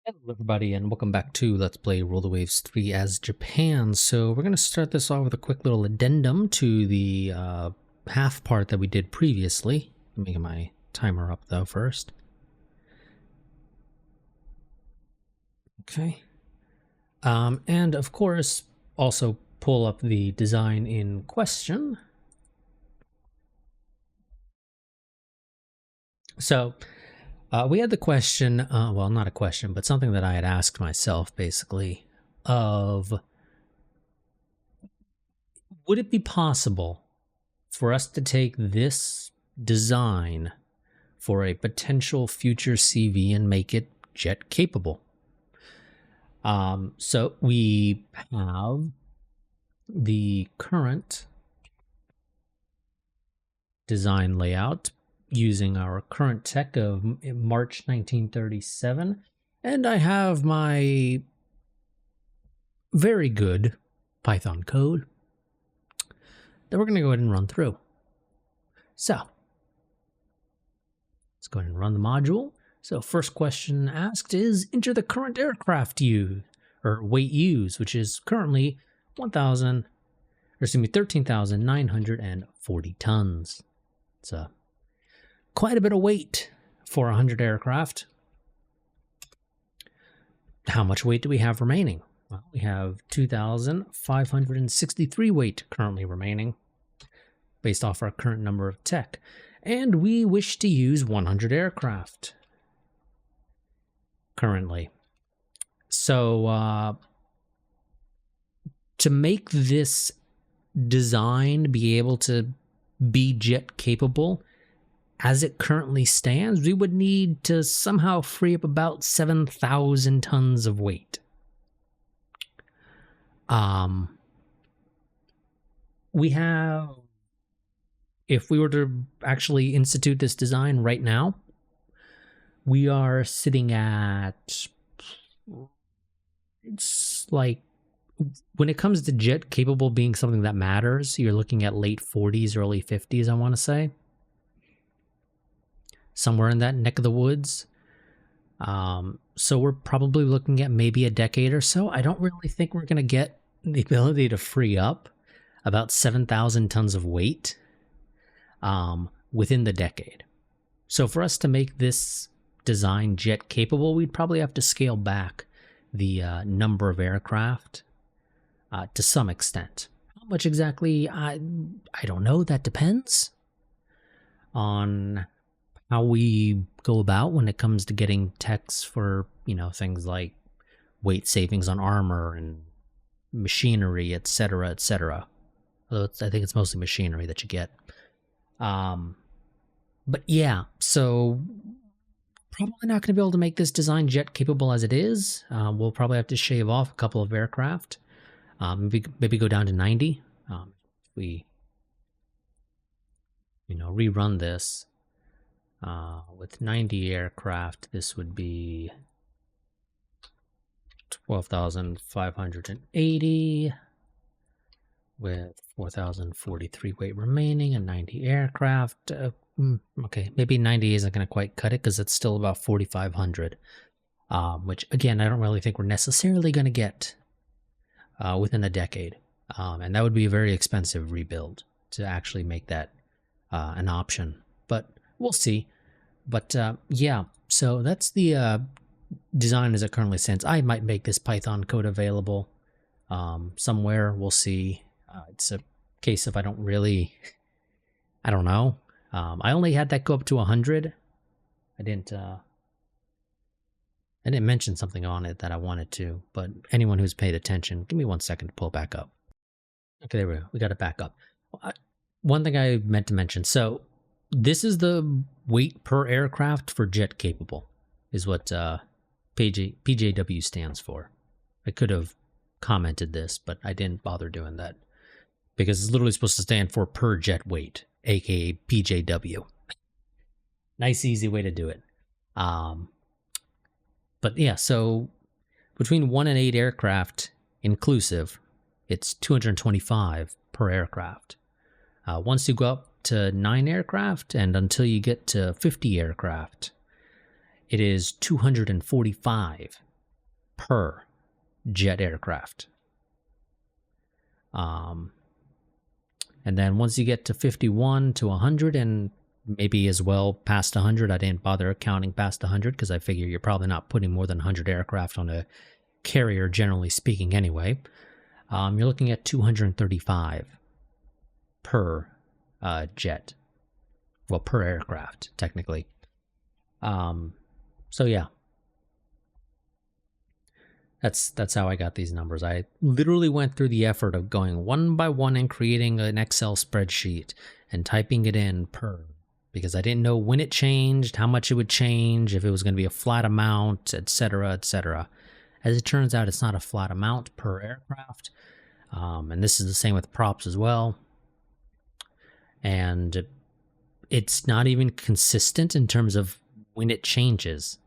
Hello everybody and welcome back to Let's Play Roll the Waves 3 as Japan. So we're going to start this off with a quick little addendum to the half part that we did previously. I'm making my timer up though first. Okay. And of course also pull up the design in question. So we had the question, well, not a question, but something that I had asked myself, basically, of would it be possible for us to take this design for a potential future CV and make it jet capable? So we have the current design layout using our current tech of March 1937, and I have my very good Python code that we're going to go ahead and run through. So let's go ahead and run the module. So first question asked is enter the current aircraft use or weight used, which is currently 13,940 tons. It's quite a bit of weight for 100 aircraft. How much weight do we have remaining? Well, we have 2,563 weight currently remaining based off our current number of tech. And we wish to use 100 aircraft currently. So to make this design be able to be jet capable, as it currently stands, we would need to somehow free up about 7,000 tons of weight. We have, if we were to actually institute this design right now, we are sitting at, it's like, when it comes to jet capable being something that matters, you're looking at late 40s, early 50s, I want to say. Somewhere in that neck of the woods. So we're probably looking at maybe a decade or so. I don't really think we're going to get the ability to free up about 7,000 tons of weight within the decade. So for us to make this design jet capable, we'd probably have to scale back the number of aircraft to some extent. How much exactly? I don't know. That depends on how we go about when it comes to getting techs for, things like weight savings on armor and machinery, etc., etc. I think it's mostly machinery that you get. But yeah, so probably not going to be able to make this design jet capable as it is. We'll probably have to shave off a couple of aircraft. Maybe go down to 90. If we, rerun this. With 90 aircraft, this would be 12,580 with 4,043 weight remaining and 90 aircraft. Okay, maybe 90 isn't going to quite cut it because it's still about 4,500, which again, I don't really think we're necessarily going to get within a decade. And that would be a very expensive rebuild to actually make that an option. But we'll see. But yeah, so that's the design as it currently stands. I might make this Python code available somewhere. We'll see. It's a case of I don't know. I only had that go up to 100. I didn't mention something on it that I wanted to, but anyone who's paid attention, give me 1 second to pull it back up. Okay, there we go. We got it back up. One thing I meant to mention. So this is the weight per aircraft for jet capable, is what PJW stands for. I could have commented this, but I didn't bother doing that because it's literally supposed to stand for per jet weight, aka PJW. Nice, easy way to do it. But yeah, so between 1 and 8 aircraft inclusive, it's 225 per aircraft. Once you go up to 9 aircraft and until you get to 50 aircraft, it is 245 per jet aircraft. And then once you get to 51 to 100 and maybe as well past 100, I didn't bother counting past 100 because I figure you're probably not putting more than 100 aircraft on a carrier, generally speaking, anyway. You're looking at 235 per jet. Well, per aircraft, technically. So yeah. That's how I got these numbers. I literally went through the effort of going one by one and creating an Excel spreadsheet and typing it in per, because I didn't know when it changed, how much it would change, if it was going to be a flat amount, etc., etc. As it turns out, it's not a flat amount per aircraft. And this is the same with props as well. And it's not even consistent in terms of when it changes.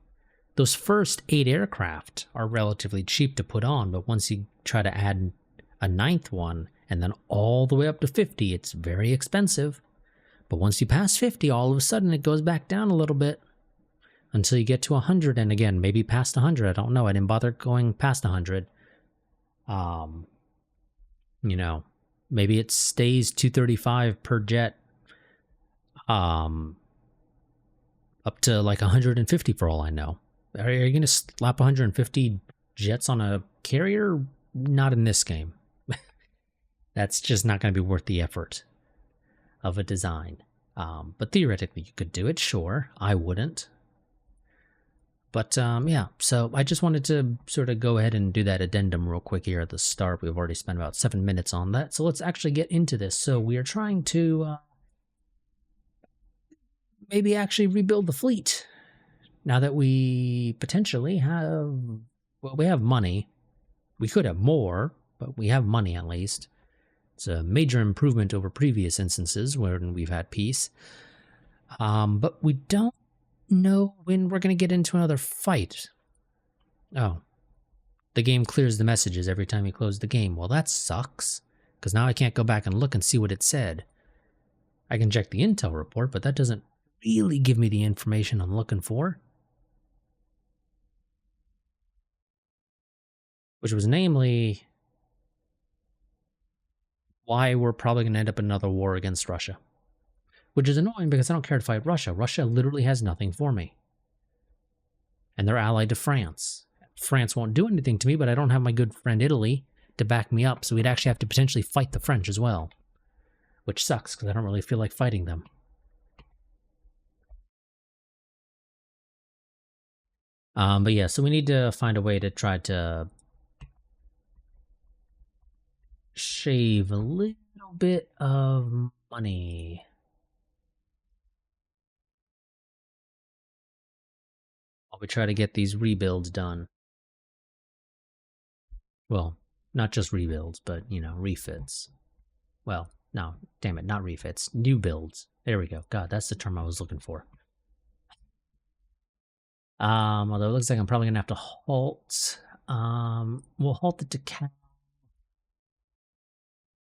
Those first 8 aircraft are relatively cheap to put on, but once you try to add a 9th one and then all the way up to 50, it's very expensive. But once you pass 50, all of a sudden it goes back down a little bit until you get to 100, and again, maybe past 100. I don't know. I didn't bother going past 100. You know, maybe it stays 235 per jet, up to like 150 for all I know. Are you going to slap 150 jets on a carrier? Not in this game. That's just not going to be worth the effort of a design. But theoretically, you could do it, sure. I wouldn't. But yeah, so I just wanted to sort of go ahead and do that addendum real quick here at the start. We've already spent about 7 minutes on that. So let's actually get into this. So we are trying to maybe actually rebuild the fleet. Now that we potentially have, well, we have money. We could have more, but we have money at least. It's a major improvement over previous instances when we've had peace. But we don't know when we're going to get into another fight. Oh, the game clears the messages every time you close the game. Well, that sucks, because now I can't go back and look and see what it said. I can check the intel report, but that doesn't really give me the information I'm looking for. Which was namely why we're probably going to end up in another war against Russia. Which is annoying because I don't care to fight Russia. Russia literally has nothing for me. And they're allied to France. France won't do anything to me, but I don't have my good friend Italy to back me up, so we'd actually have to potentially fight the French as well. Which sucks, because I don't really feel like fighting them. But yeah, so we need to find a way to try to shave a little bit of money. While we try to get these rebuilds done. Well, not just rebuilds, but, you know, refits. Well, no, damn it, not refits. New builds. There we go. God, that's the term I was looking for. Although it looks like I'm probably going to have to halt. We'll halt it to Cal.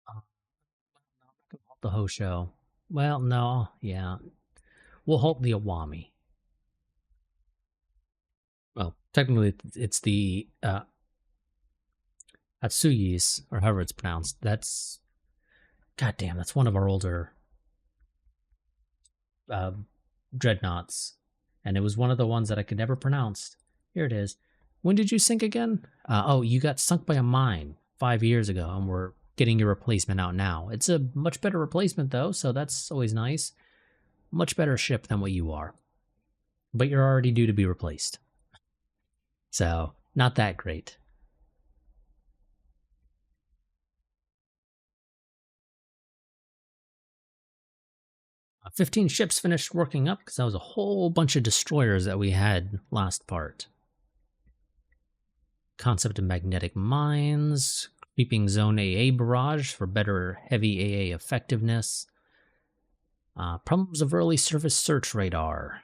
Halt the Hosho. Well, no, yeah. We'll halt the Awami. Well, technically, it's the Atsuyis, or however it's pronounced. That's, goddamn, that's one of our older dreadnoughts. And it was one of the ones that I could never pronounce. Here it is. When did you sink again? Oh, you got sunk by a mine 5 years ago, and we're getting your replacement out now. It's a much better replacement, though, so that's always nice. Much better ship than what you are. But you're already due to be replaced. So, not that great. 15 ships finished working up, because that was a whole bunch of destroyers that we had last part. Concept of magnetic mines, creeping zone AA barrage for better heavy AA effectiveness. Problems of early surface search radar.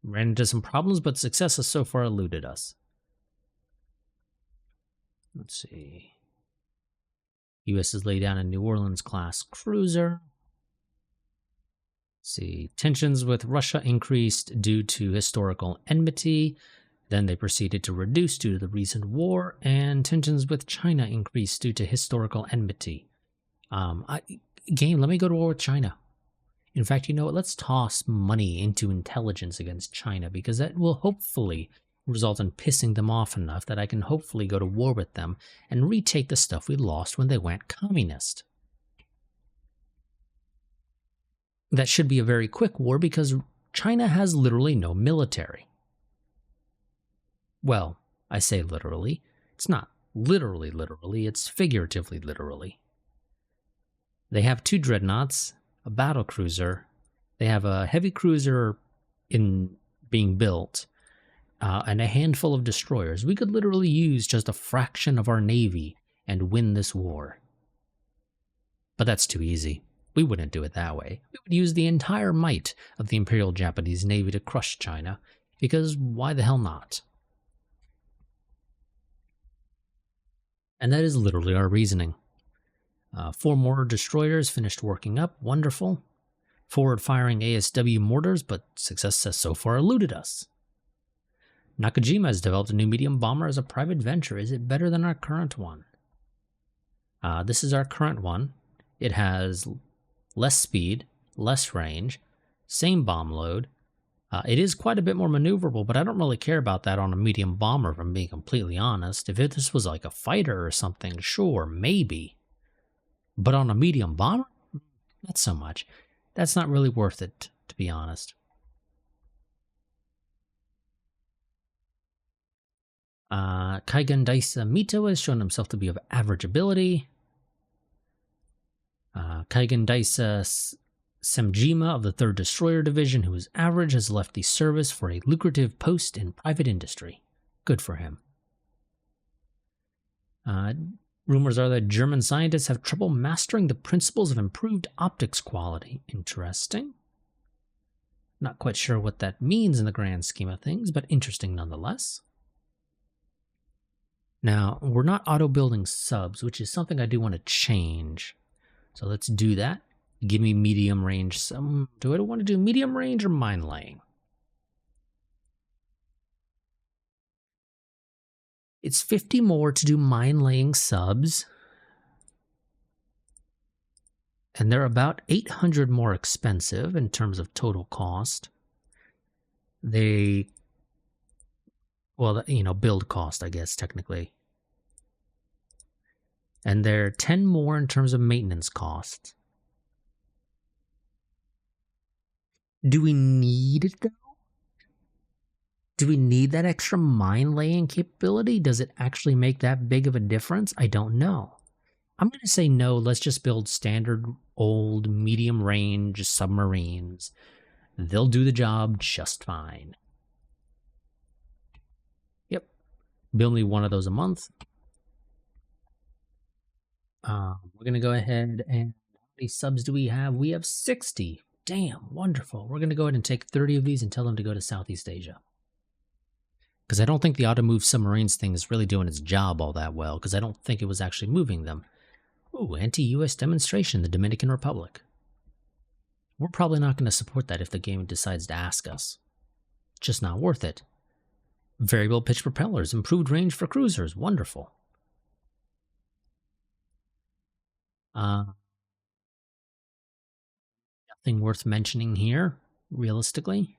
Ran into some problems, but success has so far eluded us. Let's see. U.S. has laid down a New Orleans class cruiser. Let's see. Tensions with Russia increased due to historical enmity. Then they proceeded to reduce due to the recent war, and tensions with China increased due to historical enmity. Game, let me go to war with China. In fact, you know what? Let's toss money into intelligence against China, because that will hopefully result in pissing them off enough that I can hopefully go to war with them and retake the stuff we lost when they went communist. That should be a very quick war because China has literally no military. Well, I say literally. It's not literally, it's figuratively, literally. They have 2 dreadnoughts, a battle cruiser. They have a heavy cruiser being built, and a handful of destroyers. We could literally use just a fraction of our navy and win this war. But that's too easy. We wouldn't do it that way. We would use the entire might of the Imperial Japanese Navy to crush China, because why the hell not? And that is literally our reasoning. 4 more destroyers finished working up, wonderful. Forward-firing ASW mortars, but success has so far eluded us. Nakajima has developed a new medium bomber as a private venture. Is it better than our current one? This is our current one. It has less speed, less range, same bomb load. It is quite a bit more maneuverable, but I don't really care about that on a medium bomber, if I'm being completely honest. If this was like a fighter or something, sure, maybe. But on a medium bomber? Not so much. That's not really worth it, to be honest. Kaigen Daisa Mito has shown himself to be of average ability. Kaigen Daisa Semjima of the 3rd Destroyer Division, who is average, has left the service for a lucrative post in private industry. Good for him. Rumors are that German scientists have trouble mastering the principles of improved optics quality. Interesting. Not quite sure what that means in the grand scheme of things, but interesting nonetheless. Now, we're not auto-building subs, which is something I do want to change. So let's do that. Give me medium range. Do I want to do medium range or mine laying? It's 50 more to do mine laying subs. And they're about 800 more expensive in terms of total cost. Well, build cost, I guess, technically. And they're 10 more in terms of maintenance costs. Do we need it, though? Do we need that extra mine laying capability? Does it actually make that big of a difference? I don't know. I'm going to say no, let's just build standard old medium range submarines. They'll do the job just fine. Yep. Build me one of those a month. We're going to go ahead and how many subs do we have? We have 60. Damn, wonderful. We're going to go ahead and take 30 of these and tell them to go to Southeast Asia. Because I don't think the auto-move submarines thing is really doing its job all that well, because I don't think it was actually moving them. Ooh, anti-US demonstration in the Dominican Republic. We're probably not going to support that if the game decides to ask us. Just not worth it. Variable pitch propellers, improved range for cruisers, wonderful. Nothing worth mentioning here, realistically.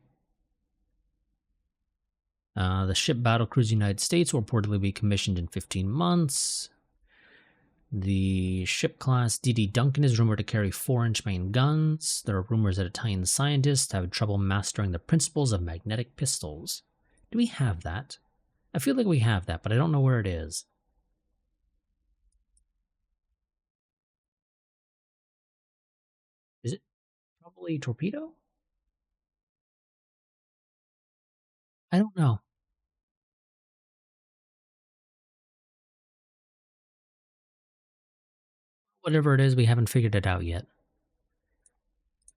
The ship Battlecruise United States will reportedly be commissioned in 15 months. The ship class D.D. Duncan is rumored to carry 4-inch main guns. There are rumors that Italian scientists have trouble mastering the principles of magnetic pistols. Do we have that? I feel like we have that, but I don't know where it is. Is it probably torpedo? I don't know. Whatever it is, we haven't figured it out yet.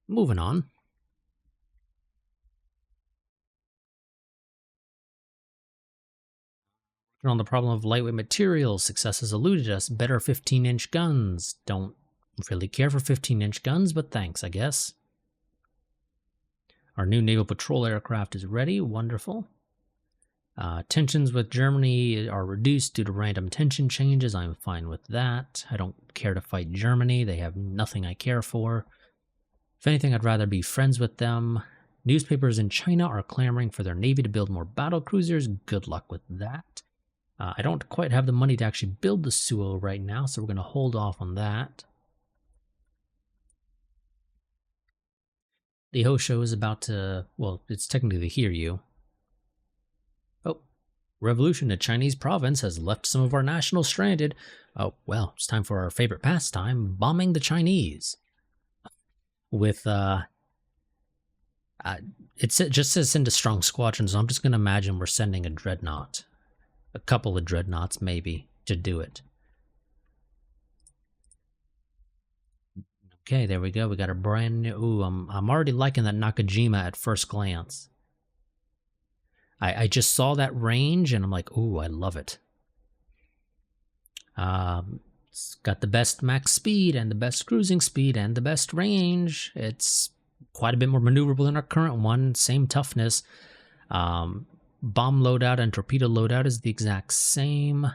Moving on. Working on the problem of lightweight materials. Success has eluded us. Better 15-inch guns. Don't really care for 15-inch guns, but thanks, I guess. Our new naval patrol aircraft is ready. Wonderful. Tensions with Germany are reduced due to random tension changes. I'm fine with that. I don't care to fight Germany. They have nothing I care for. If anything, I'd rather be friends with them. Newspapers in China are clamoring for their navy to build more battle cruisers. Good luck with that. I don't quite have the money to actually build the Suo right now, so we're going to hold off on that. The Hosho is about to, well, it's technically the Hiryu. Oh, revolution in Chinese province has left some of our nationals stranded. Oh, well, it's time for our favorite pastime, bombing the Chinese. With, it just says send a strong squadron, so I'm just going to imagine we're sending a dreadnought. A couple of dreadnoughts, maybe, to do it. Okay, there we go. We got a brand new... Ooh, I'm already liking that Nakajima at first glance. I just saw that range, and I'm like, ooh, I love it. It's got the best max speed, and the best cruising speed, and the best range. It's quite a bit more maneuverable than our current one. Same toughness. Bomb loadout and torpedo loadout is the exact same.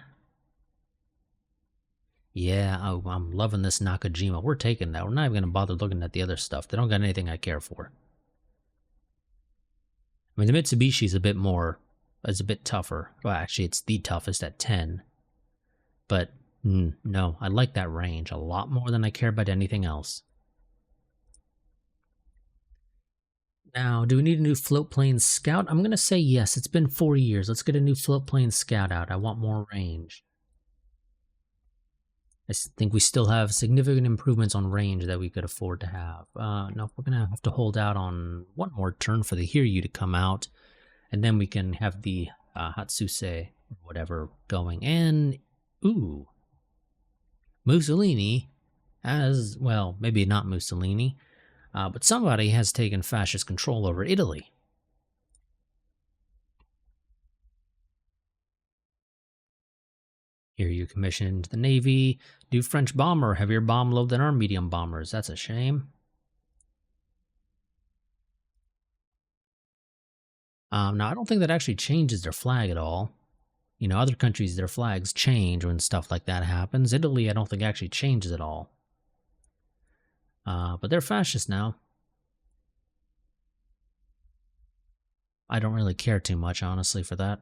Yeah, oh, I'm loving this Nakajima. We're taking that. We're not even going to bother looking at the other stuff. They don't got anything I care for. I mean, the Mitsubishi is a bit more, it's a bit tougher. Well, actually, it's the toughest at 10. But, no, I like that range a lot more than I care about anything else. Now, do we need a new float plane scout? I'm going to say yes. It's been 4 years. Let's get a new float plane scout out. I want more range. I think we still have significant improvements on range that we could afford to have. No, we're going to have to hold out on one more turn for the Hiryu to come out. And then we can have the Hatsuse, or whatever, going. And, ooh, Mussolini has, well, maybe not Mussolini, but somebody has taken fascist control over Italy. Hiryu commissioned the Navy. New French bomber, heavier bomb load than our medium bombers. That's a shame. Now, I don't think that actually changes their flag at all. You know, other countries, their flags change when stuff like that happens. Italy, I don't think actually changes at all. But they're fascist now. I don't really care too much, honestly, for that.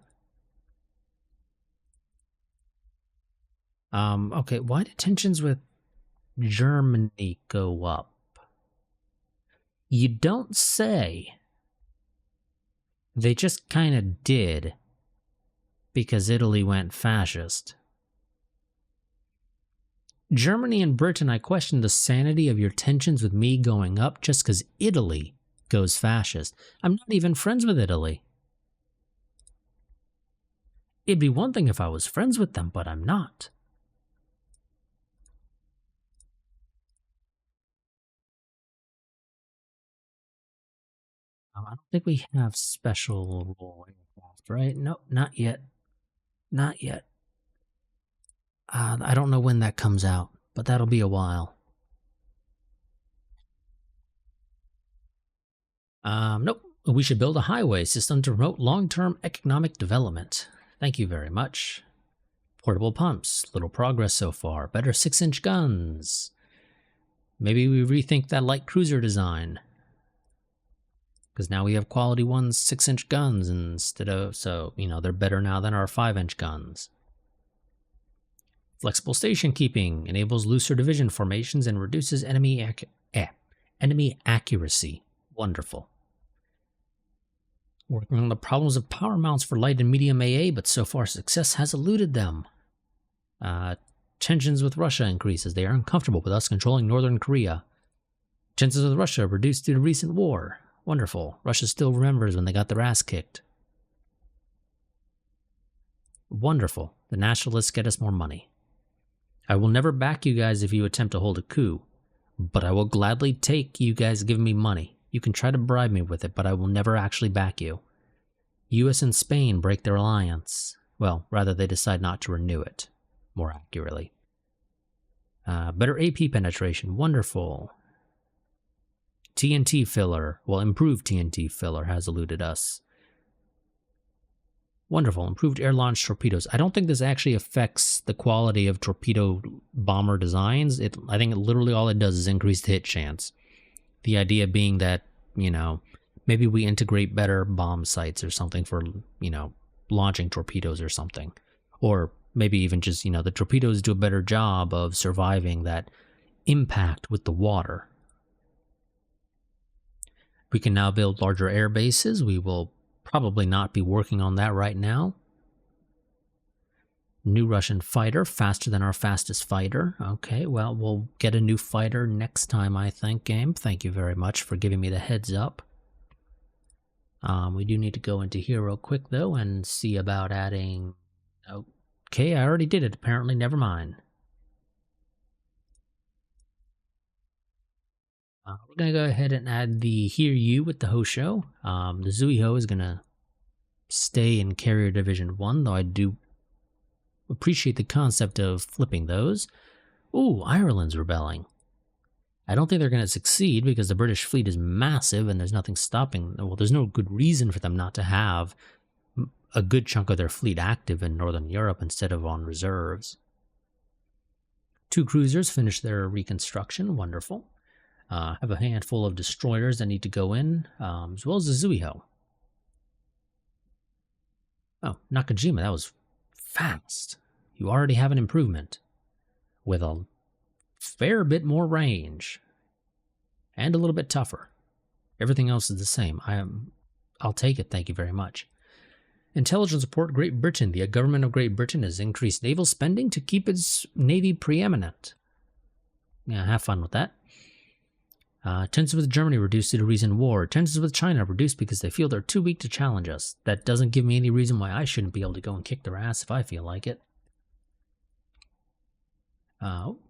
Okay, why did tensions with Germany go up? You don't say. They just kind of did. Because Italy went fascist. Germany and Britain, I question the sanity of your tensions with me going up just because Italy goes fascist. I'm not even friends with Italy. It'd be one thing if I was friends with them, but I'm not. I don't think we have special role aircraft, right? Nope, not yet. Not yet. I don't know when that comes out, but that'll be a while. Nope. We should build a highway system to promote long-term economic development. Thank you very much. Portable pumps. Little progress so far. Better 6-inch guns. Maybe we rethink that light cruiser design. Because now we have quality ones 6-inch guns instead of, so, you know, they're better now than our 5-inch guns. Flexible station keeping enables looser division formations and reduces enemy accuracy. Wonderful. Working on the problems of power mounts for light and medium AA, but so far success has eluded them. Tensions with Russia increases. They are uncomfortable with us controlling Northern Korea. Tensions with Russia reduced due to recent war. Wonderful. Russia still remembers when they got their ass kicked. Wonderful. The nationalists get us more money. I will never back you guys if you attempt to hold a coup, but I will gladly take you guys giving me money. You can try to bribe me with it, but I will never actually back you. US and Spain break their alliance. Well, rather they decide not to renew it, more accurately. Better AP penetration. Wonderful. TNT filler, well, improved TNT filler has eluded us. Wonderful. Improved air launched torpedoes. I don't think this actually affects the quality of torpedo bomber designs. I think literally all it does is increase the hit chance. The idea being that, you know, maybe we integrate better bomb sights or something for, you know, launching torpedoes or something. Or maybe even just, you know, the torpedoes do a better job of surviving that impact with the water. We can now build larger air bases. We will probably not be working on that right now. New Russian fighter, faster than our fastest fighter. Okay, well, we'll get a new fighter next time, I think, game. Thank you very much for giving me the heads up. We do need to go into here real quick, though, and see about adding... Okay, I already did it, apparently. Never mind. We're going to go ahead and add the Hear You with the Hosho. The Zuiho is going to stay in Carrier Division 1, though I do appreciate the concept of flipping those. Ooh, Ireland's rebelling. I don't think they're going to succeed because the British fleet is massive and there's nothing stopping. Well, there's no good reason for them not to have a good chunk of their fleet active in Northern Europe instead of on reserves. 2 cruisers finished their reconstruction. Wonderful. Have a handful of destroyers that need to go in, as well as the Zuiho. Oh, Nakajima, that was fast. You already have an improvement with a fair bit more range and a little bit tougher. Everything else is the same. I'll take it. Thank you very much. Intelligence report: Great Britain. The government of Great Britain has increased naval spending to keep its navy preeminent. Yeah, have fun with that. Tensions with Germany reduced due to recent war. Tensions with China reduced because they feel they're too weak to challenge us. That doesn't give me any reason why I shouldn't be able to go and kick their ass if I feel like it.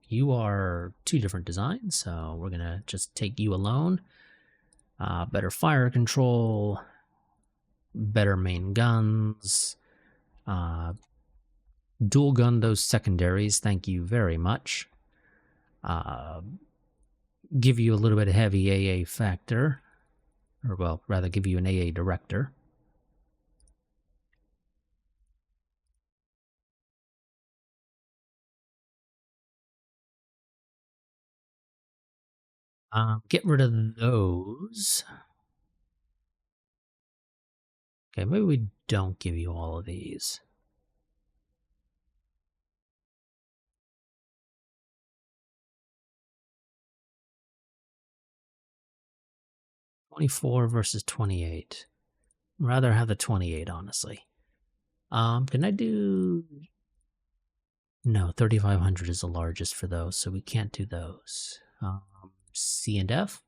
You are 2 different designs, so we're going to just take you alone. Better fire control, better main guns, dual gun those secondaries, thank you very much. Give you a little bit of heavy AA factor, or well, rather give you an AA director. Get rid of those. Okay, maybe we don't give you all of these. $24 versus 28. Rather have the 28, honestly. Can I do... No, 3,500 is the largest for those, so we can't do those. C and F?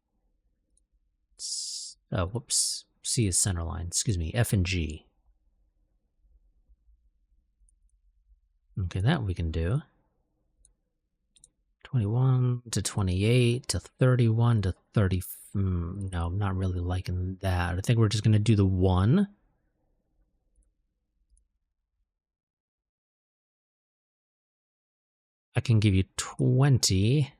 Oh, whoops. C is centerline. Excuse me, F and G. Okay, that we can do. 21 to 28 to 31 to 30. No, I'm not really liking that. I think we're just going to do the 1. I can give you 20.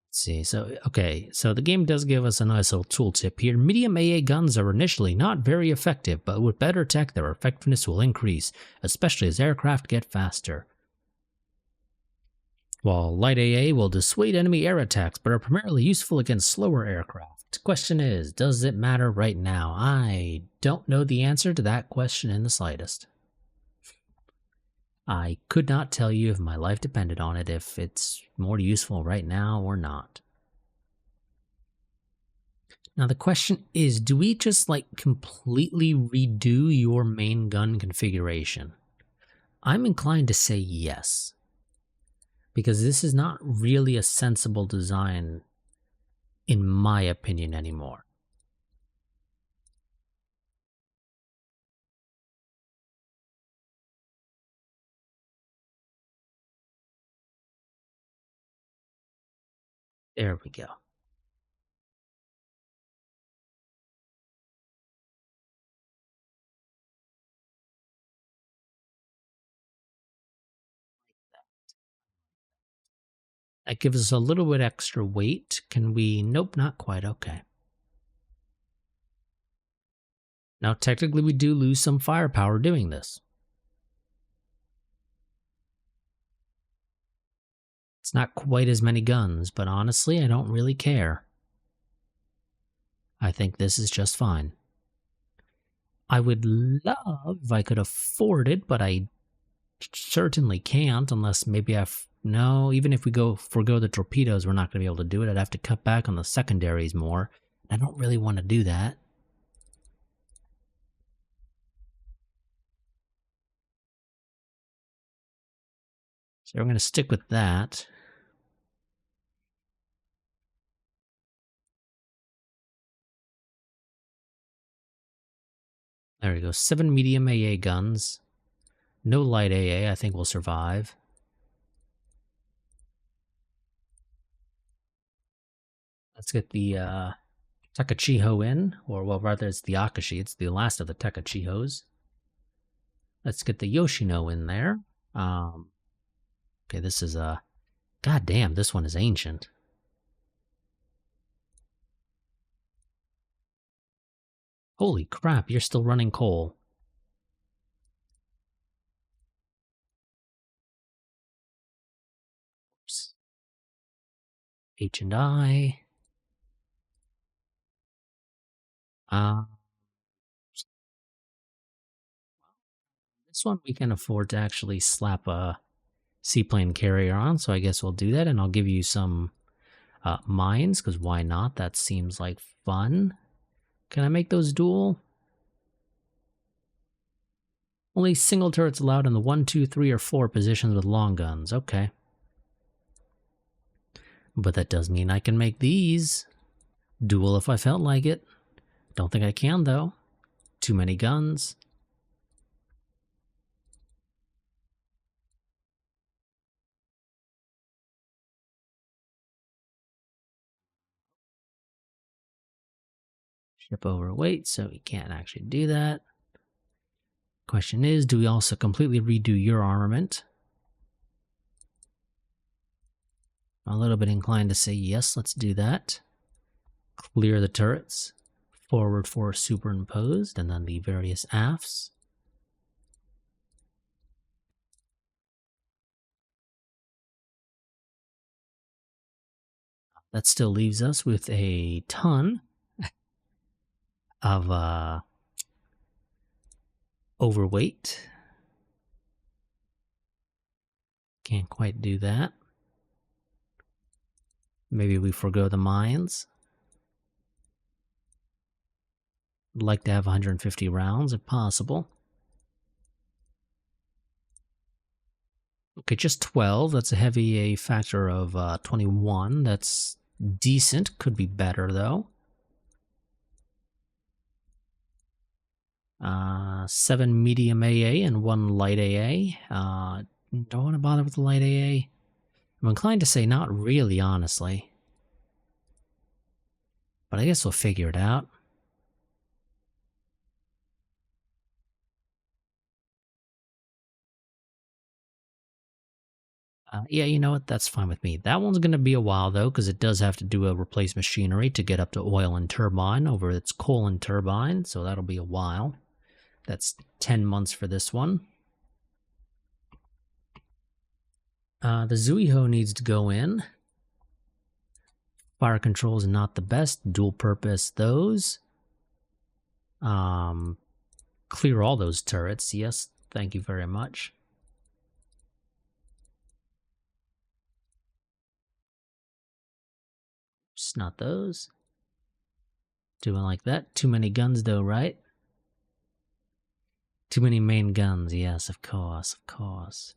Let's see, so, okay, so the game does give us a nice little tooltip here. Medium AA guns are initially not very effective, but with better tech, their effectiveness will increase, especially as aircraft get faster. While light AA will dissuade enemy air attacks, but are primarily useful against slower aircraft. Question is, does it matter right now? I don't know the answer to that question in the slightest. I could not tell you if my life depended on it, if it's more useful right now or not. Now the question is, do we just like completely redo your main gun configuration? I'm inclined to say yes. Because this is not really a sensible design, in my opinion, anymore. There we go. That gives us a little bit extra weight. Can we? Nope, not quite. Okay. Now, technically, we do lose some firepower doing this. It's not quite as many guns, but honestly, I don't really care. I think this is just fine. I would love if I could afford it, but I certainly can't unless maybe no, even if we forgo the torpedoes, we're not going to be able to do it. I'd have to cut back on the secondaries more. I don't really want to do that. So we're going to stick with that. There we go. 7 medium AA guns. No light AA. I think we'll survive. Let's get the Takachiho in. Or, well, rather, it's the Akashi. It's the last of the Takachihos. Let's get the Yoshino in there. Okay, this is a... God damn, this one is ancient. Holy crap, you're still running coal. Oops. H and I. This one we can afford to actually slap a seaplane carrier on, so I guess we'll do that, and I'll give you some mines, because why not? That seems like fun. Can I make those dual? Only single turrets allowed in the 1, 2, 3, or 4 positions with long guns. Okay. But that does mean I can make these dual if I felt like it. Don't think I can, though. Too many guns. Ship overweight, so we can't actually do that. Question is, do we also completely redo your armament? I'm a little bit inclined to say yes, let's do that. Clear the turrets. Forward 4 superimposed, and then the various afts. That still leaves us with a ton of overweight. Can't quite do that. Maybe we forgo the mines. I'd like to have 150 rounds if possible. Okay, just 12. That's a heavy A factor of 21. That's decent. Could be better, though. 7 medium AA and 1 light AA. Don't want to bother with the light AA. I'm inclined to say not really, honestly. But I guess we'll figure it out. Yeah, you know what? That's fine with me. That one's going to be a while, though, because it does have to do a replace machinery to get up to oil and turbine over its coal and turbine, so that'll be a while. That's 10 months for this one. The Zuiho needs to go in. Fire control is not the best. Dual purpose those. Clear all those turrets. Yes, thank you very much. Just not those. Doing like that. Too many guns though, right? Too many main guns. Yes, of course, of course.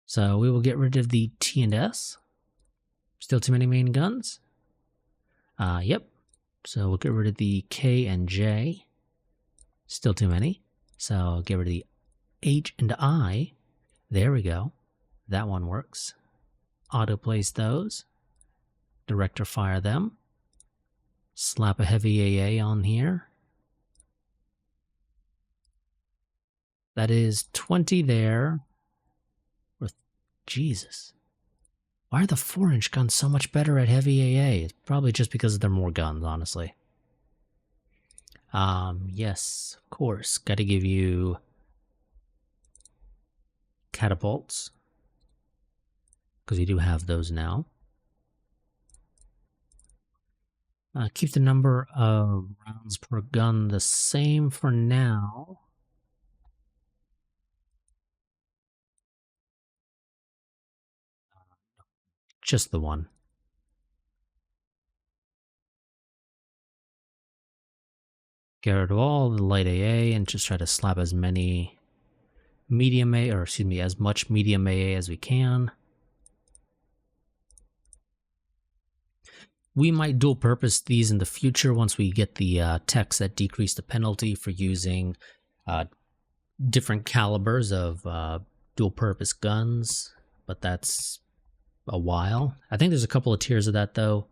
So we will get rid of the T and S. Still too many main guns? Yep. So we'll get rid of the K and J. Still too many. So get rid of the H and I. There we go. That one works. Auto place those. Director fire them. Slap a heavy AA on here. That is 20 there. Jesus. Why are the 4-inch guns so much better at heavy AA? It's probably just because they're more guns, honestly. Yes, of course. Got to give you catapults, because we do have those now. Keep the number of rounds per gun the same for now. Just the one. Get rid of all the light AA and just try to slap as many medium AA, or excuse me, as much medium AA as we can. We might dual purpose these in the future once we get the techs that decrease the penalty for using different calibers of dual purpose guns, but that's a while. I think there's a couple of tiers of that though.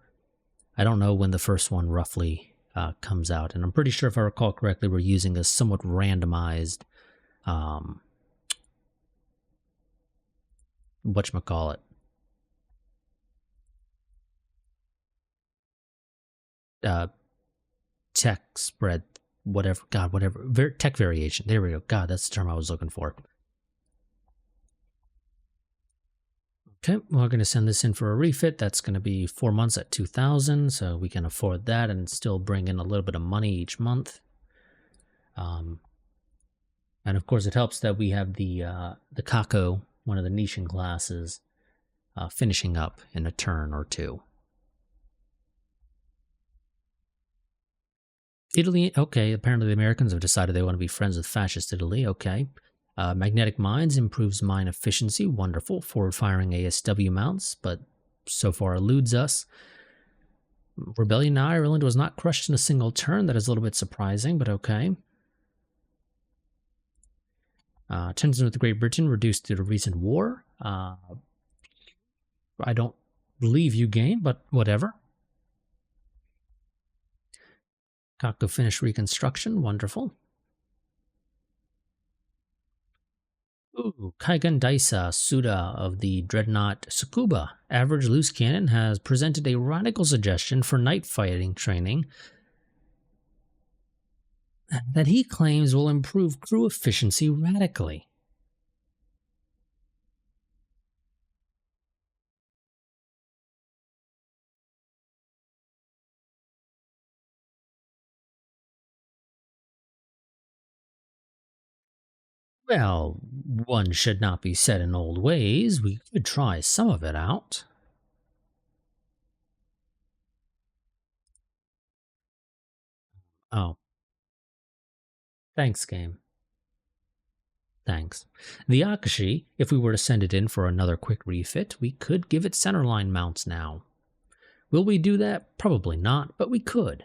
I don't know when the first one roughly comes out, and I'm pretty sure if I recall correctly, we're using a somewhat randomized whatchamacallit, tech spread, whatever, God, whatever, tech variation. There we go. God, that's the term I was looking for. Okay, we're going to send this in for a refit. That's going to be 4 months at 2,000, so we can afford that and still bring in a little bit of money each month. And of course, it helps that we have the Kako, one of the Nishan classes, finishing up in a turn or two. Italy, okay, apparently the Americans have decided they want to be friends with fascist Italy, okay. Magnetic mines improves mine efficiency, wonderful. Forward-firing ASW mounts, but so far eludes us. Rebellion in Ireland was not crushed in a single turn. That is a little bit surprising, but okay. Tensions with Great Britain reduced due to recent war. I don't believe you, game, but whatever. Kako finished reconstruction, wonderful. Ooh, Kaigan Daisa Suda of the Dreadnought Tsukuba, average loose cannon, has presented a radical suggestion for night fighting training that he claims will improve crew efficiency radically. Well, one should not be set in old ways. We could try some of it out. Oh. Thanks, game. Thanks. The Akashi, if we were to send it in for another quick refit, we could give it centerline mounts now. Will we do that? Probably not, but we could.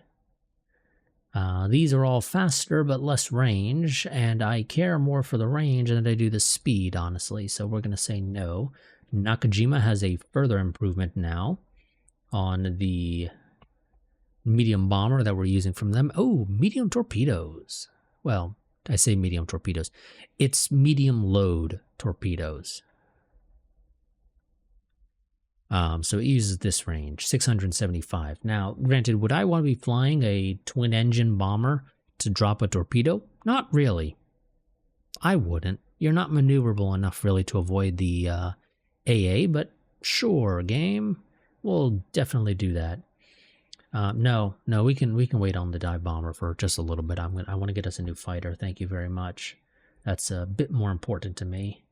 These are all faster but less range, and I care more for the range than I do the speed, honestly, so we're going to say no. Nakajima has a further improvement now on the medium bomber that we're using from them. Oh, medium torpedoes. Well, I say medium torpedoes. It's medium load torpedoes. So it uses this range, 675. Now, granted, would I want to be flying a twin-engine bomber to drop a torpedo? Not really. I wouldn't. You're not maneuverable enough, really, to avoid the AA, but sure, game. We'll definitely do that. No, we can wait on the dive bomber for just a little bit. I want to get us a new fighter. Thank you very much. That's a bit more important to me.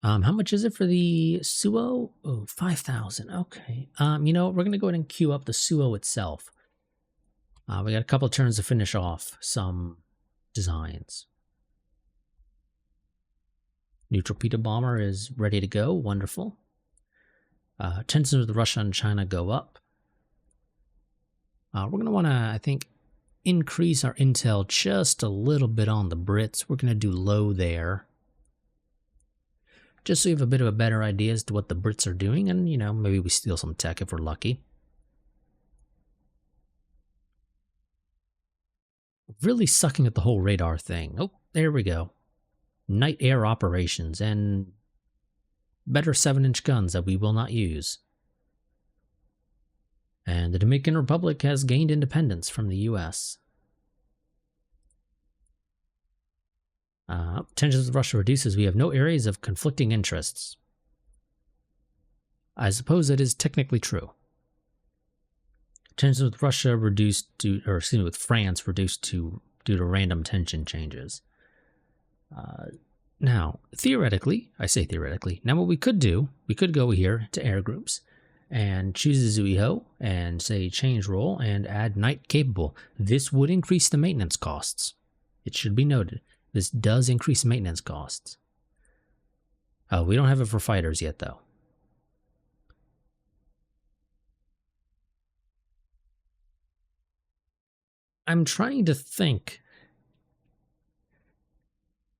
How much is it for the Suo? Oh, 5,000. Okay. You know, we're going to go ahead and queue up the Suo itself. We got a couple of turns to finish off some designs. New torpedo bomber is ready to go. Wonderful. Tensions with Russia and China go up. We're going to want to, I think, increase our intel just a little bit on the Brits. We're going to do low there, just so you have a bit of a better idea as to what the Brits are doing, and, you know, maybe we steal some tech if we're lucky. Really sucking at the whole radar thing. Oh, there we go. Night air operations and better 7-inch guns that we will not use. And the Dominican Republic has gained independence from the US. Tensions with Russia reduces. We have no areas of conflicting interests. I suppose that is technically true. Tensions with Russia reduced to, or excuse me, with France reduced due to random tension changes. Now, theoretically, I say theoretically, now what we could do, we could go here to air groups and choose a Zuiho and say change role and add night capable. This would increase the maintenance costs. It should be noted. This does increase maintenance costs. We don't have it for fighters yet, though. I'm trying to think.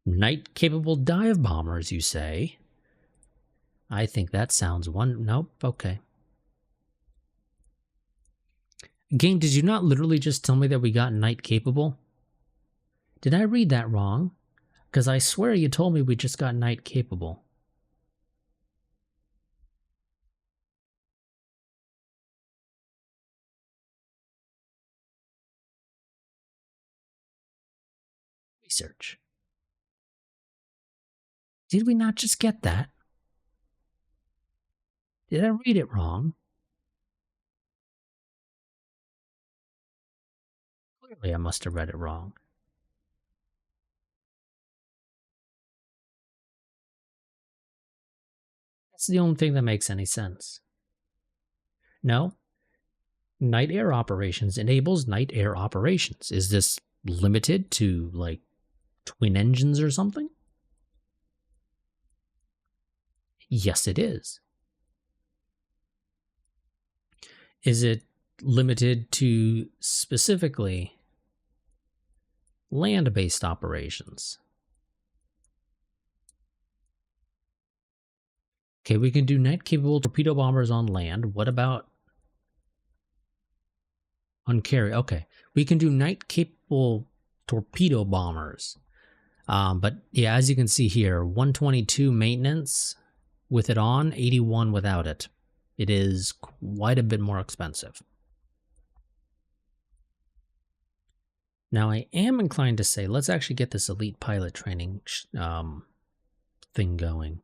Night-capable dive bombers, you say? I think that sounds Nope, okay. Game, did you not literally just tell me that we got night-capable? Did I read that wrong? Because I swear you told me we just got night-capable. Research. Did we not just get that? Did I read it wrong? Clearly I must have read it wrong. That's the only thing that makes any sense. No. Night air operations enables night air operations. Is this limited to, like, twin engines or something? Yes, it is. Is it limited to specifically land-based operations? Okay, we can do night-capable torpedo bombers on land. What about on carry? Okay, we can do night-capable torpedo bombers. But yeah, as you can see here, 122 maintenance with it on, 81 without it. It is quite a bit more expensive. Now, I am inclined to say, let's actually get this elite pilot training thing going.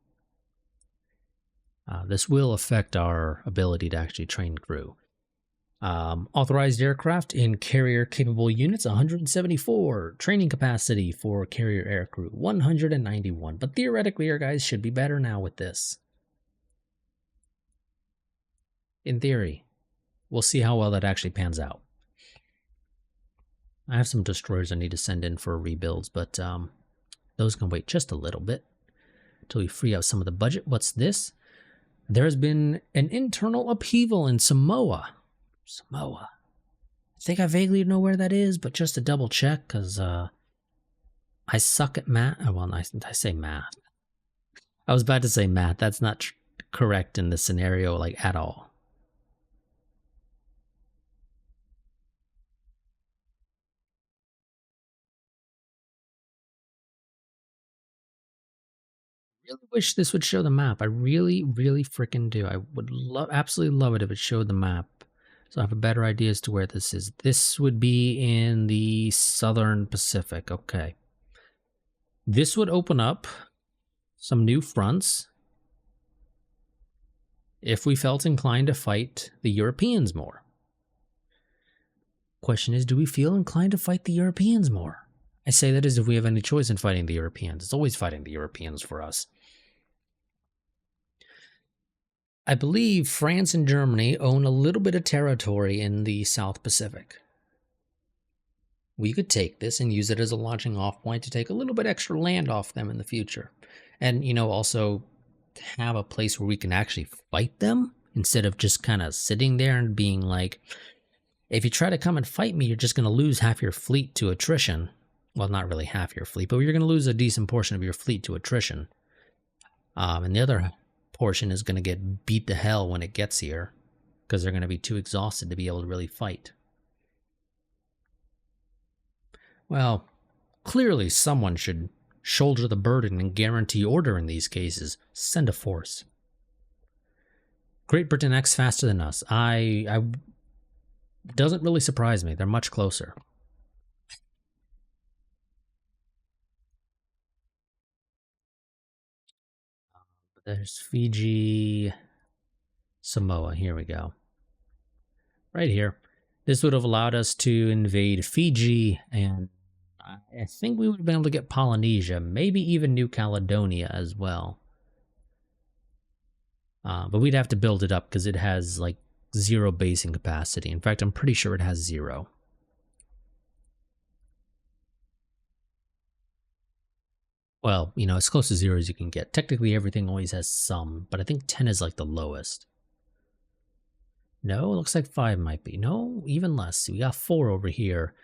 This will affect our ability to actually train crew. Authorized aircraft in carrier-capable units, 174. Training capacity for carrier aircrew, 191. But theoretically, our guys should be better now with this. In theory. We'll see how well that actually pans out. I have some destroyers I need to send in for rebuilds, but those can wait just a little bit until we free up some of the budget. What's this? There has been an internal upheaval in Samoa. Samoa. I think I vaguely know where that is, but just to double check, because I suck at math. Well, I say math. I was about to say math. That's not correct in this scenario, like, at all. I really wish this would show the map. I really, really freaking do. I would absolutely love it if it showed the map, so I have a better idea as to where this is. This would be in the Southern Pacific. Okay. This would open up some new fronts if we felt inclined to fight the Europeans more. Question is, do we feel inclined to fight the Europeans more? I say that as if we have any choice in fighting the Europeans. It's always fighting the Europeans for us. I believe France and Germany own a little bit of territory in the South Pacific. We could take this and use it as a launching off point to take a little bit extra land off them in the future. And, you know, also have a place where we can actually fight them instead of just kind of sitting there and being like, if you try to come and fight me, you're just going to lose half your fleet to attrition. Well, not really half your fleet, but you're going to lose a decent portion of your fleet to attrition. And the other portion is going to get beat to hell when it gets here because they're going to be too exhausted to be able to really fight. Well, Clearly, someone should shoulder the burden and guarantee order in these cases. Send a force. Great Britain acts faster than us. I doesn't really surprise me. They're much closer. There's Fiji, Samoa. Here we go. Right here. This would have allowed us to invade Fiji, and I think we would have been able to get Polynesia, maybe even New Caledonia as well. But we'd have to build it up because it has like 0 basing capacity. In fact, I'm pretty sure it has 0. Well, you know, as close to 0 as you can get. Technically, everything always has some, but I think 10 is like the lowest. No, it looks like 5 might be. No, even less. We got 4 over here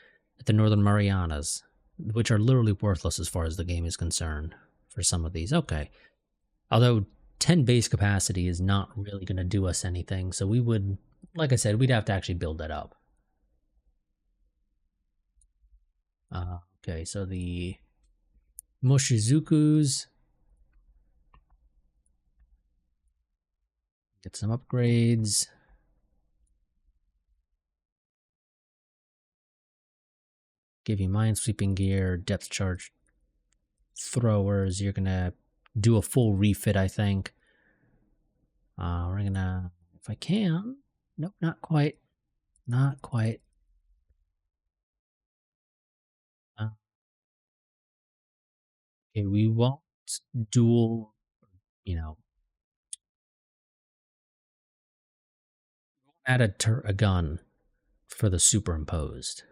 at the Northern Marianas, which are literally worthless as far as the game is concerned for some of these. Okay. Although 10 base capacity is not really going to do us anything, so we would, like I said, we'd have to actually build that up. Okay, so the Moshizukus get some upgrades. Give you minesweeping gear, depth charge throwers. You're gonna do a full refit, I think. We're gonna, if I can. Nope, not quite. Not quite. Okay, we won't dual, you know, add a gun for the superimposed.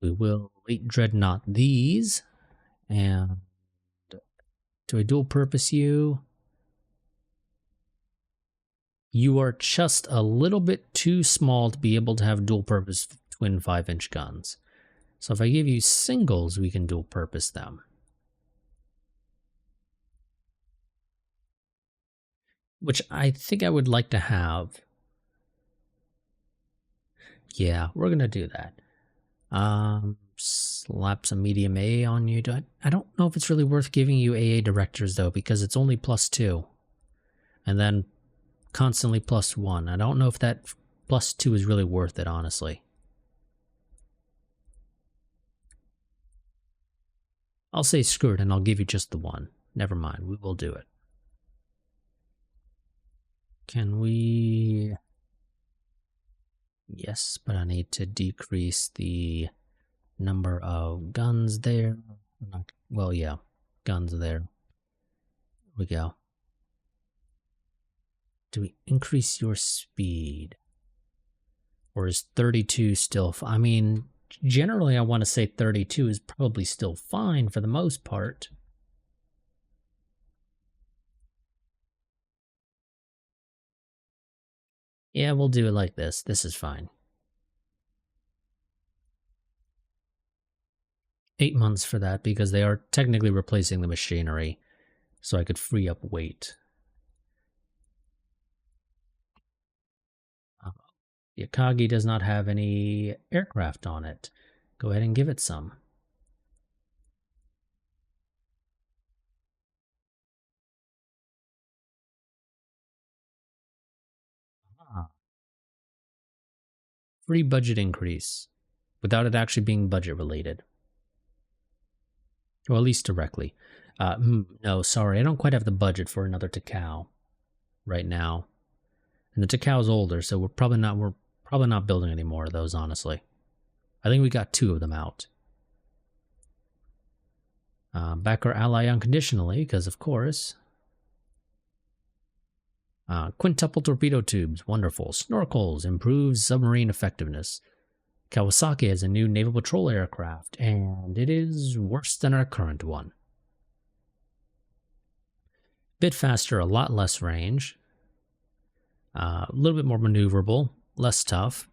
We will late dreadnought these, and do I dual purpose you? You are just a little bit too small to be able to have dual purpose twin 5-inch guns. So if I give you singles, we can dual purpose them. Which I think I would like to have. Yeah, we're going to do that. Slap some medium A on you. I don't know if it's really worth giving you AA directors, though, because it's only +2. And then constantly +1. I don't know if that +2 is really worth it, honestly. I'll say screw it, and I'll give you just the 1. Never mind, we will do it. Can we... Yes, but I need to decrease the number of guns there. Well, yeah, guns there. Here we go. Do we increase your speed? Or is 32 still... I mean, generally I want to say 32 is probably still fine for the most part. Yeah, we'll do it like this. This is fine. 8 months for that because they are technically replacing the machinery, so I could free up weight. The Akagi does not have any aircraft on it. Go ahead and give it some. Free budget increase without it actually being budget related. Or at least directly. No, sorry, I don't quite have the budget for another Takao right now. And the Takao's older, so we're probably not building any more of those, honestly. I think we got 2 of them out. Back our ally unconditionally, because of course. Quintuple torpedo tubes, wonderful. Snorkels, improves submarine effectiveness. Kawasaki has a new naval patrol aircraft, and it is worse than our current one. Bit faster, a lot less range. A little bit more maneuverable, less tough.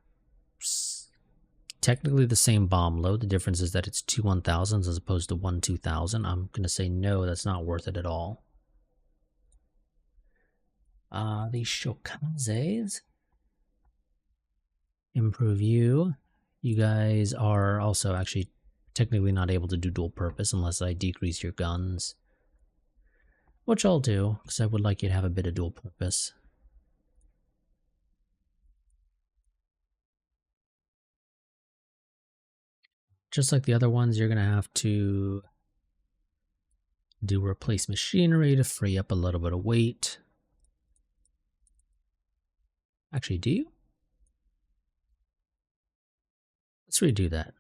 Technically the same bomb load. The difference is that it's 2 1000s as opposed to 1 2000. I'm going to say no, that's not worth it at all. The Shokazes. Improve you. You guys are also actually technically not able to do dual purpose unless I decrease your guns. Which I'll do, because I would like you to have a bit of dual purpose. Just like the other ones, you're going to have to do replace machinery to free up a little bit of weight. Actually, do you? Let's redo that.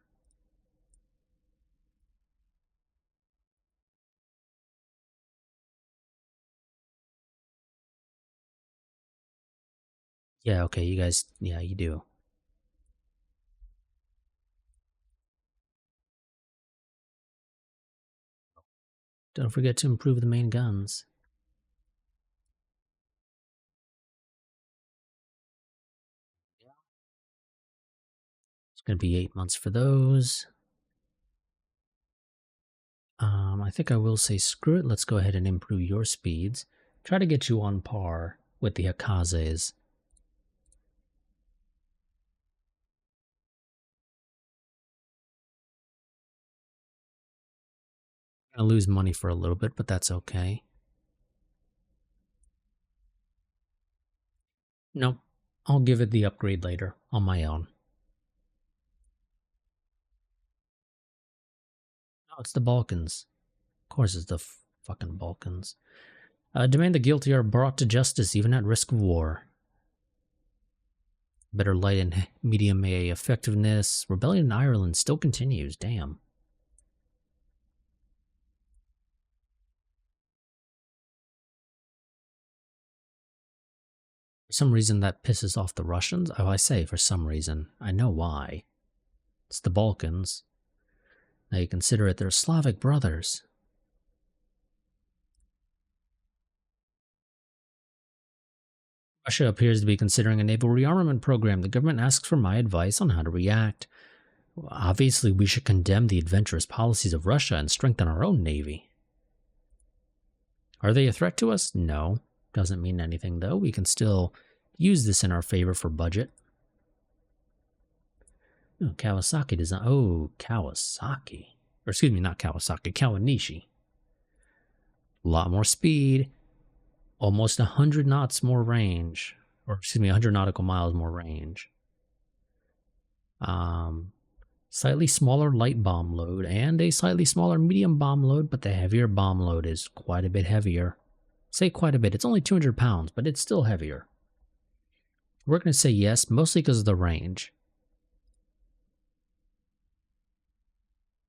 Yeah, okay, you guys, yeah, you do. Don't forget to improve the main guns. It's going to be 8 months for those. I think I will say screw it. Let's go ahead and improve your speeds. Try to get you on par with the Akazes. I'm going to lose money for a little bit, but that's okay. Nope. I'll give it the upgrade later on my own. No, it's the Balkans. Of course it's the fucking Balkans. Demand the guilty are brought to justice even at risk of war. Better light and medium AA effectiveness. Rebellion in Ireland still continues. Damn. For some reason that pisses off the Russians. Oh, I say for some reason. I know why. It's the Balkans. Now you consider it their Slavic brothers. Russia appears to be considering a naval rearmament program. The government asks for my advice on how to react. Well, obviously, we should condemn the adventurous policies of Russia and strengthen our own navy. Are they a threat to us? No. Doesn't mean anything, though. We can still use this in our favor for budget. Oh, Kawasaki design. Oh, Kawasaki. Or excuse me, not Kawasaki. Kawanishi. A lot more speed. Almost 100 knots more range. Or excuse me, 100 nautical miles more range. Slightly smaller light bomb load and a slightly smaller medium bomb load, but the heavier bomb load is quite a bit heavier. Say quite a bit. It's only 200 pounds, but it's still heavier. We're going to say yes, mostly because of the range.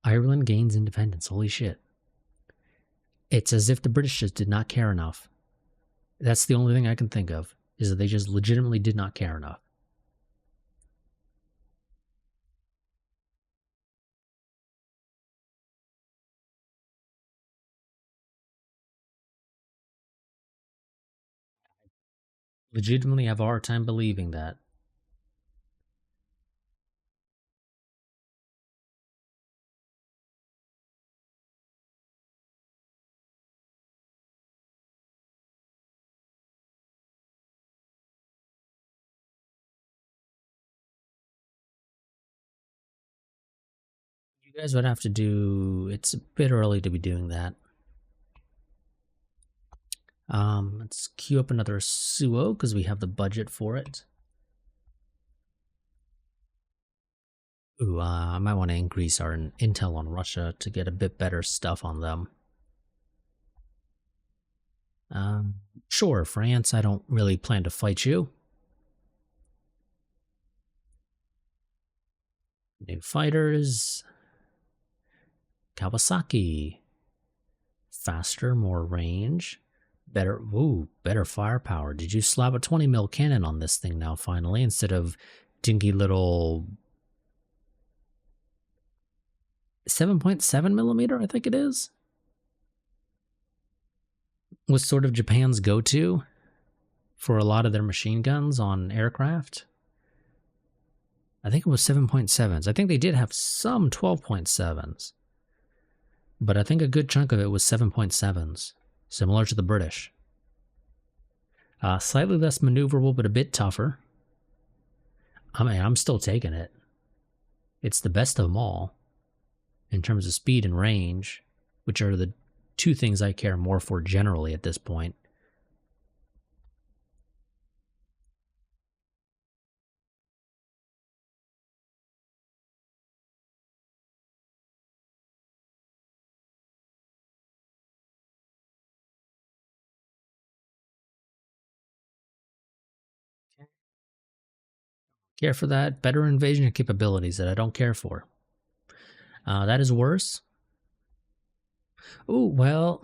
Ireland gains independence. Holy shit. It's as if the British just did not care enough. That's the only thing I can think of, is that they just legitimately did not care enough. Legitimately have a hard time believing that. You guys would have to do... It's a bit early to be doing that. Let's queue up another Suo, because we have the budget for it. Ooh, I might want to increase our intel on Russia to get a bit better stuff on them. Sure, France, I don't really plan to fight you. New fighters. Kawasaki. Faster, more range. Better firepower. Did you slap a 20 mil cannon on this thing now, finally, instead of dinky little 7.7 millimeter, I think it is? Was sort of Japan's go-to for a lot of their machine guns on aircraft. I think it was 7.7s. I think they did have some 12.7s. But I think a good chunk of it was 7.7s, similar to the British. Slightly less maneuverable, but a bit tougher. I mean, I'm still taking it. It's the best of them all in terms of speed and range, which are the two things I care more for generally at this point. Care for that better invasion capabilities that I don't care for. That is worse. Oh well,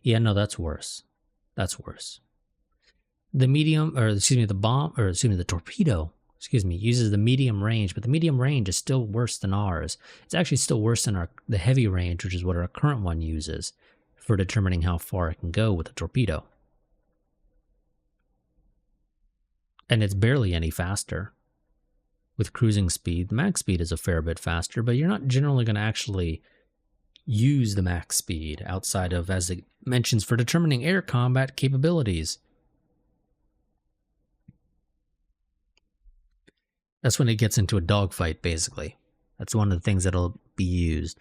yeah, no, that's worse. That's worse. The medium, or excuse me, the bomb, or excuse me, the torpedo, excuse me, uses the medium range, but the medium range is still worse than ours. It's actually still worse than the heavy range, which is what our current one uses for determining how far it can go with a torpedo. And it's barely any faster. With cruising speed, the max speed is a fair bit faster, but you're not generally going to actually use the max speed outside of, as it mentions, for determining air combat capabilities. That's when it gets into a dogfight, basically. That's one of the things that'll be used.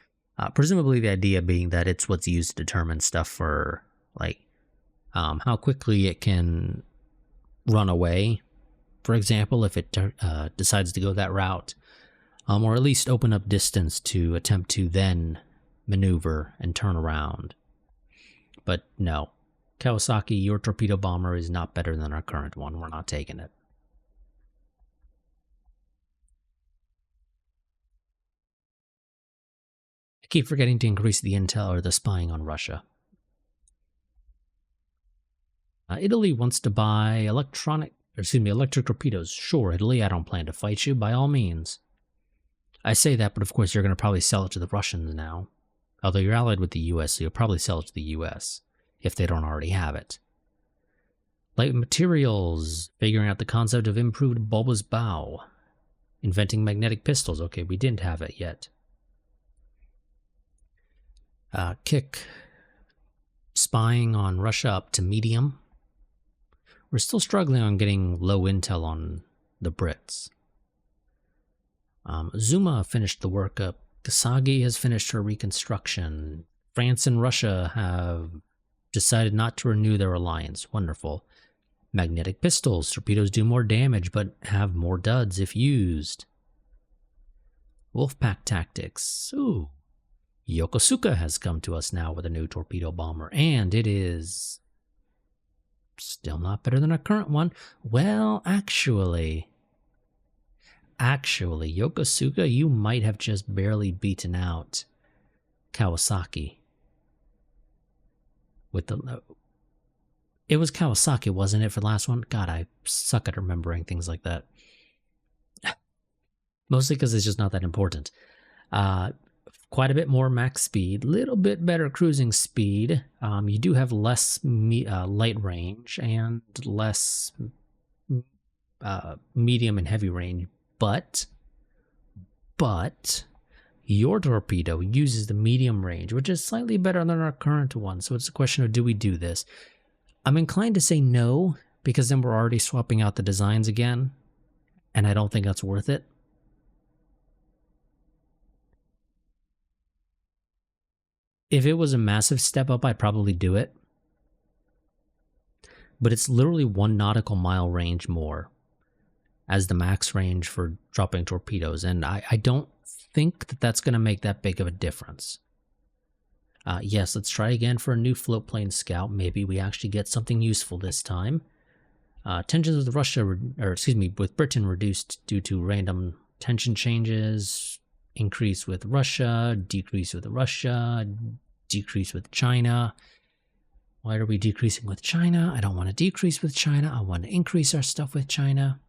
Presumably, the idea being that it's what's used to determine stuff for, like, how quickly it can run away, for example, if it decides to go that route, or at least open up distance to attempt to then maneuver and turn around. But no, Kawasaki, your torpedo bomber is not better than our current one. We're not taking it. I keep forgetting to increase the intel or the spying on Russia. Italy wants to buy electric torpedoes. Sure, Italy, I don't plan to fight you, by all means. I say that, but of course you're going to probably sell it to the Russians now. Although you're allied with the US, so you'll probably sell it to the US, if they don't already have it. Light materials, figuring out the concept of improved bulbous bow. Inventing magnetic pistols. Okay, we didn't have it yet. Kick spying on Russia up to medium. We're still struggling on getting low intel on the Brits. Zuma finished the workup. Kasagi has finished her reconstruction. France and Russia have decided not to renew their alliance. Wonderful. Magnetic pistols. Torpedoes do more damage, but have more duds if used. Wolfpack tactics. Ooh. Yokosuka has come to us now with a new torpedo bomber, and it is still not better than our current one. Well, actually, Yokosuka, you might have just barely beaten out Kawasaki. With the, it was Kawasaki, wasn't it, for the last one? God, I suck at remembering things like that. Mostly because it's just not that important. Quite a bit more max speed, little bit better cruising speed. You do have less light range and less medium and heavy range, but your torpedo uses the medium range, which is slightly better than our current one. So it's a question of, do we do this? I'm inclined to say no, because then we're already swapping out the designs again, and I don't think that's worth it. If it was a massive step up, I'd probably do it. But it's literally 1 nautical mile range more as the max range for dropping torpedoes. And I don't think that that's going to make that big of a difference. Yes, let's try again for a new float plane scout. Maybe we actually get something useful this time. Tensions with Russia, with Britain reduced due to random tension changes. Increase with Russia, decrease with Russia, decrease with China. Why are we decreasing with China? I don't want to decrease with China. I want to increase our stuff with China.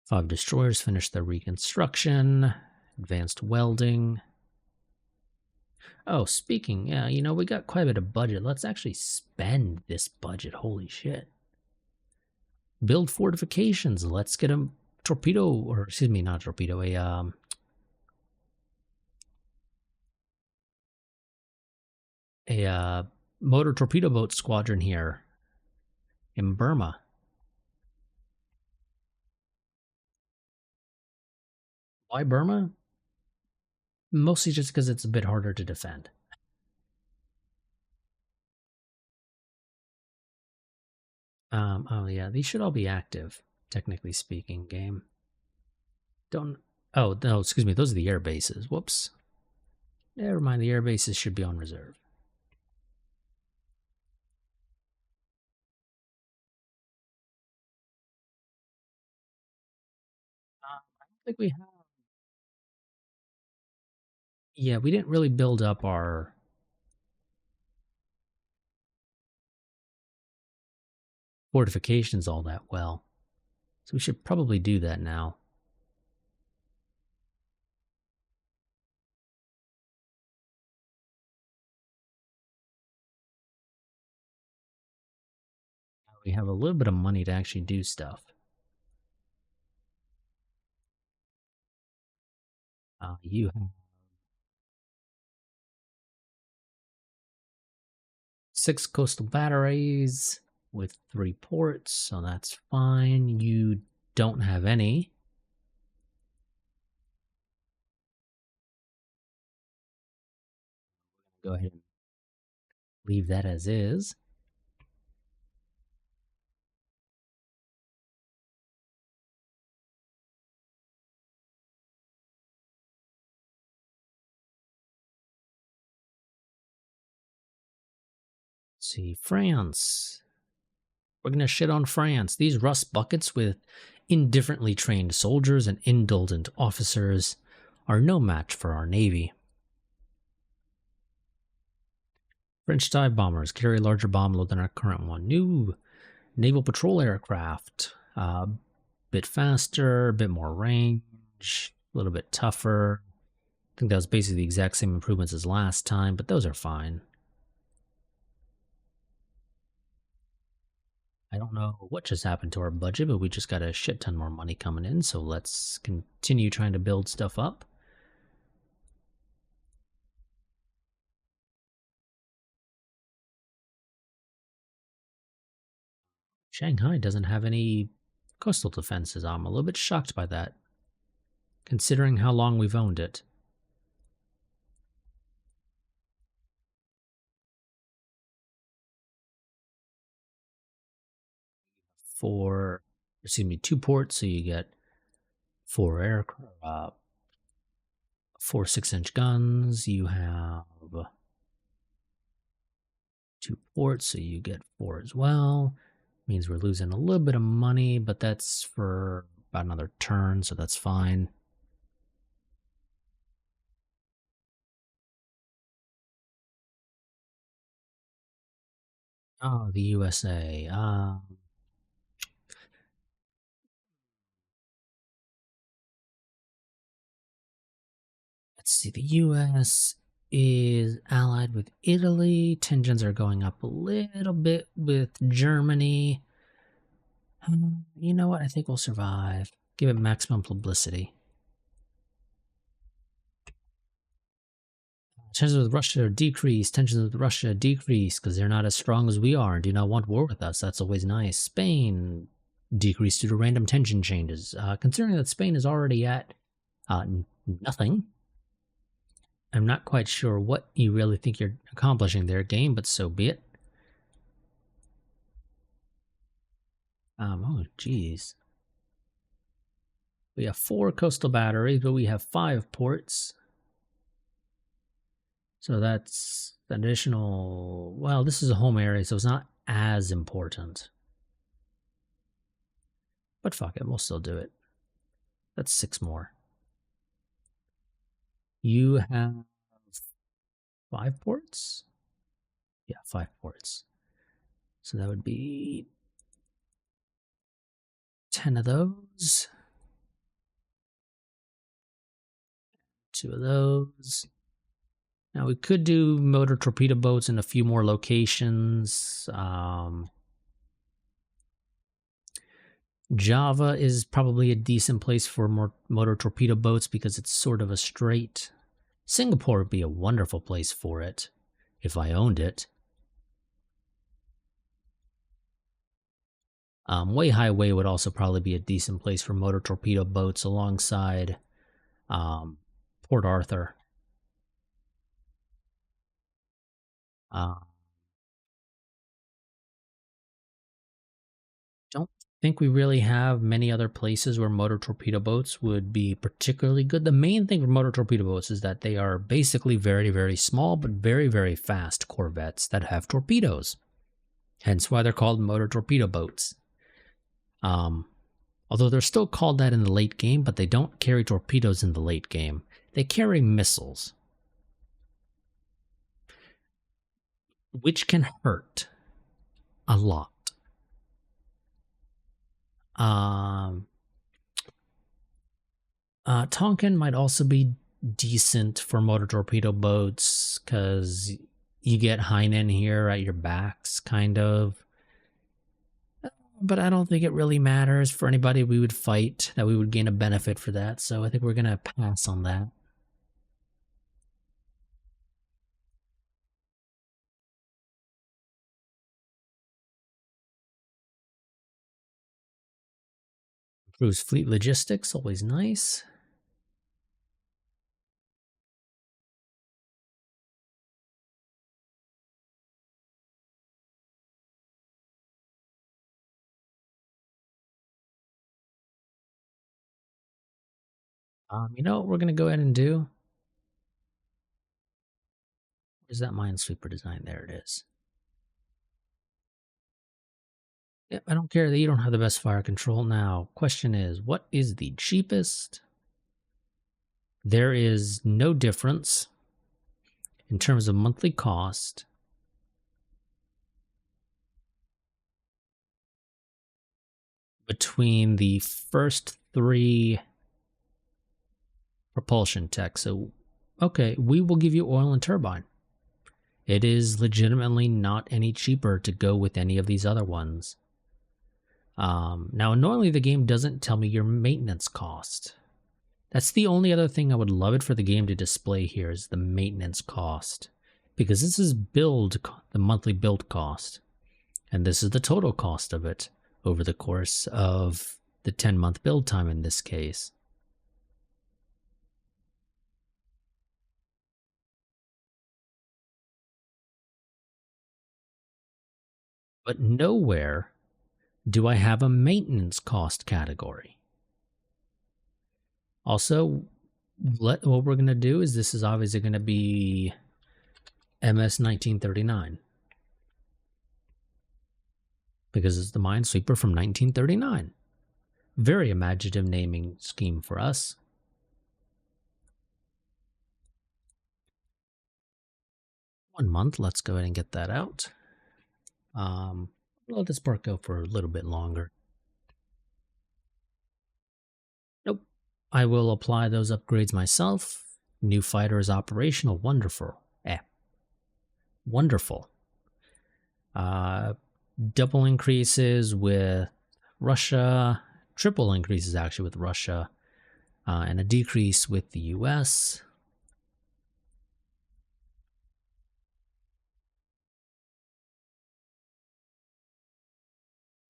Five destroyers finished their reconstruction. Advanced welding. Oh, speaking, yeah, we got quite a bit of budget. Let's actually spend this budget. Holy shit. Build fortifications. Let's get a torpedo, or excuse me, not a torpedo, a motor torpedo boat squadron here in Burma. Why Burma? Mostly just because it's a bit harder to defend. Oh yeah, these should all be active, technically speaking. Game. Don't. Oh no, excuse me. Those are the air bases. Whoops. Never mind. The air bases should be on reserve. I don't think we have. Yeah, we didn't really build up our fortifications all that well, so we should probably do that now. We have a little bit of money to actually do stuff. You have 6 coastal batteries with 3 ports, so that's fine. You don't have any. Go ahead and leave that as is. Let's see, France. We're going to shit on France. These rust buckets with indifferently trained soldiers and indulgent officers are no match for our navy. French dive bombers carry a larger bomb load than our current one. New naval patrol aircraft. Bit faster, a bit more range, a little bit tougher. I think that was basically the exact same improvements as last time, but those are fine. I don't know what just happened to our budget, but we just got a shit ton more money coming in, so let's continue trying to build stuff up. Shanghai doesn't have any coastal defenses. I'm a little bit shocked by that, considering how long we've owned it. Four, excuse me, 2 ports, so you get 4 aircraft, 4 6-inch guns. You have 2 ports, so you get 4 as well. Means we're losing a little bit of money, but that's for about another turn, so that's fine. Oh, the USA. Let's see. The US is allied with Italy. Tensions are going up a little bit with Germany. You know what? I think we'll survive. Give it maximum publicity. Tensions with Russia decrease. Tensions with Russia decrease because they're not as strong as we are and do not want war with us. That's always nice. Spain decrease due to random tension changes. Considering that Spain is already at nothing, I'm not quite sure what you really think you're accomplishing there, game, but so be it. Oh, geez. We have 4 coastal batteries, but we have 5 ports. So that's additional. Well, this is a home area, so it's not as important. But fuck it, we'll still do it. That's 6 more. You have 5 ports? Yeah, 5 ports. So that would be 10 of those. 2 of those. Now we could do motor torpedo boats in a few more locations. Java is probably a decent place for more motor torpedo boats because it's sort of a straight. Singapore would be a wonderful place for it if I owned it. Way Highway would also probably be a decent place for motor torpedo boats alongside Port Arthur. Uh, don't think we really have many other places where motor torpedo boats would be particularly good. The main thing for motor torpedo boats is that they are basically very, very small but very, very fast corvettes that have torpedoes. Hence why they're called motor torpedo boats. Although they're still called that in the late game, but they don't carry torpedoes in the late game. They carry missiles, which can hurt a lot. Tonkin might also be decent for motor torpedo boats because you get Heinen here at your backs, kind of. But I don't think it really matters for anybody we would fight, that we would gain a benefit for that. So I think we're going to pass on that. Improves fleet logistics, always nice. You know what we're going to go ahead and do? Where's that minesweeper design? There it is. Yep, I don't care that you don't have the best fire control. Now, question is, what is the cheapest? There is no difference in terms of monthly cost between the first three propulsion tech. So, okay, we will give you oil and turbine. It is legitimately not any cheaper to go with any of these other ones. Now, normally the game doesn't tell me your maintenance cost. That's the only other thing I would love it for the game to display here is the maintenance cost. Because this is the monthly build cost. And this is the total cost of it over the course of the 10-month build time in this case. But nowhere do I have a maintenance cost category. Also, what we're going to do is this is obviously going to be MS 1939. Because it's the minesweeper from 1939. Very imaginative naming scheme for us. One month, let's go ahead and get that out. Let this part go for a little bit longer. Nope. I will apply those upgrades myself. New fighter is operational. Wonderful. Wonderful. Double increases with Russia. Triple increases actually with Russia. And a decrease with the US.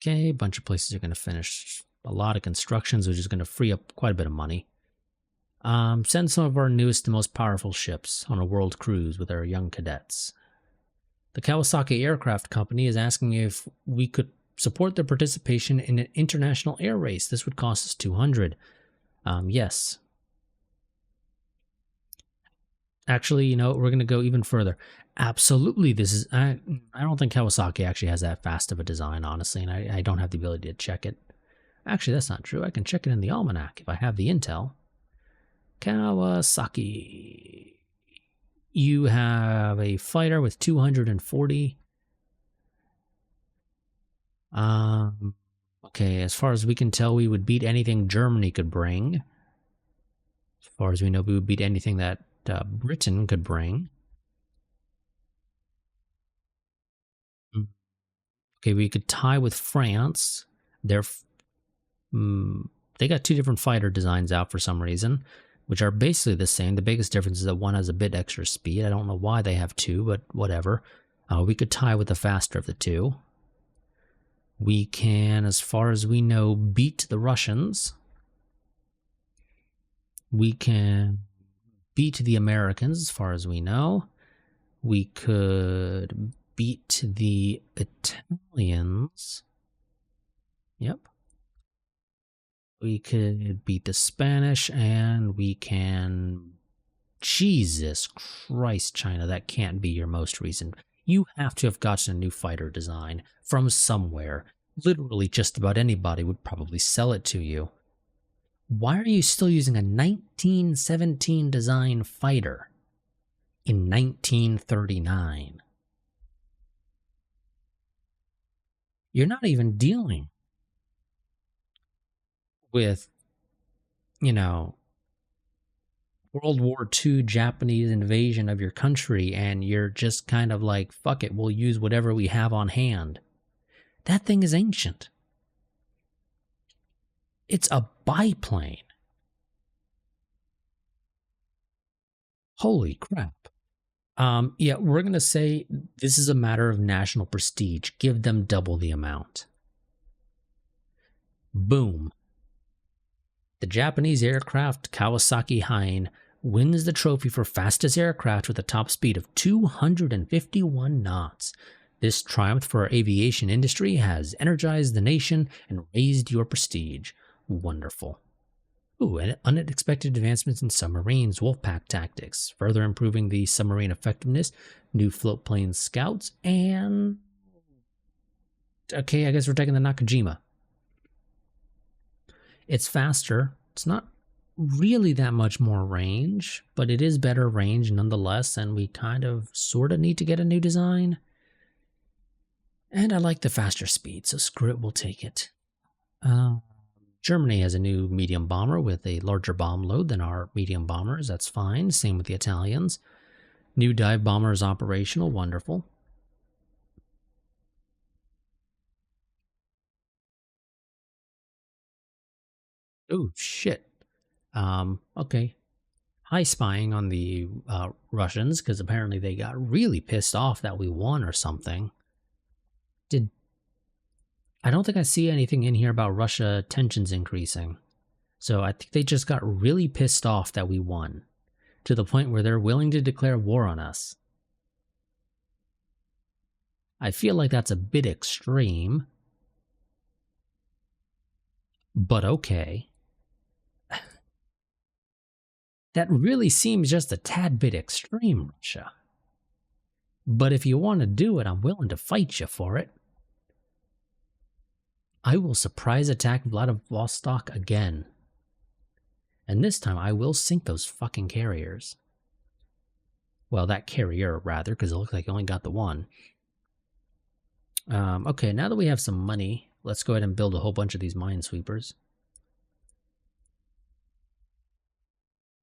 Okay, a bunch of places are going to finish a lot of constructions, which is going to free up quite a bit of money. Send some of our newest and most powerful ships on a world cruise with our young cadets. The Kawasaki Aircraft Company is asking if we could support their participation in an international air race. This would cost us 200. Yes. Actually, you know, we're going to go even further. Absolutely, this is... I don't think Kawasaki actually has that fast of a design, honestly, and I don't have the ability to check it. Actually, that's not true. I can check it in the almanac if I have the intel. Kawasaki. You have a fighter with 240. Okay, as far as we can tell, we would beat anything Germany could bring. As far as we know, we would beat anything that Britain could bring. Okay, we could tie with France. They got two different fighter designs out for some reason, which are basically the same. The biggest difference is that one has a bit extra speed. I don't know why they have two, but whatever. We could tie with the faster of the two. We can, as far as we know, beat the Russians. We can beat the Americans, as far as we know. We could beat the Italians. Yep. We could beat the Spanish, and we can... Jesus Christ, China, that can't be your most recent. You have to have gotten a new fighter design from somewhere. Literally just about anybody would probably sell it to you. Why are you still using a 1917 design fighter in 1939? You're not even dealing with, you know, World War II Japanese invasion of your country, and you're just kind of like, fuck it, we'll use whatever we have on hand. That thing is ancient. It's a biplane. Holy crap. Yeah, we're going to say this is a matter of national prestige. Give them double the amount. Boom. The Japanese aircraft Kawasaki Hein wins the trophy for fastest aircraft with a top speed of 251 knots. This triumph for our aviation industry has energized the nation and raised your prestige. Wonderful. Ooh, and unexpected advancements in submarines, Wolfpack tactics, further improving the submarine effectiveness, new float plane scouts, and... Okay, I guess we're taking the Nakajima. It's faster. It's not really that much more range, but it is better range nonetheless, and we kind of sort of need to get a new design. And I like the faster speed, so screw it, we'll take it. Germany has a new medium bomber with a larger bomb load than our medium bombers. That's fine. Same with the Italians. New dive bomber is operational. Wonderful. Oh, shit. Okay. High spying on the Russians, because apparently they got really pissed off that we won or something. I don't think I see anything in here about Russia tensions increasing. So I think they just got really pissed off that we won, to the point where they're willing to declare war on us. I feel like that's a bit extreme, but okay. That really seems just a tad bit extreme, Russia. But if you want to do it, I'm willing to fight you for it. I will surprise attack Vladivostok again. And this time I will sink those fucking carriers. Well, that carrier, rather, because it looks like you only got the one. Okay, now that we have some money, let's go ahead and build a whole bunch of these minesweepers.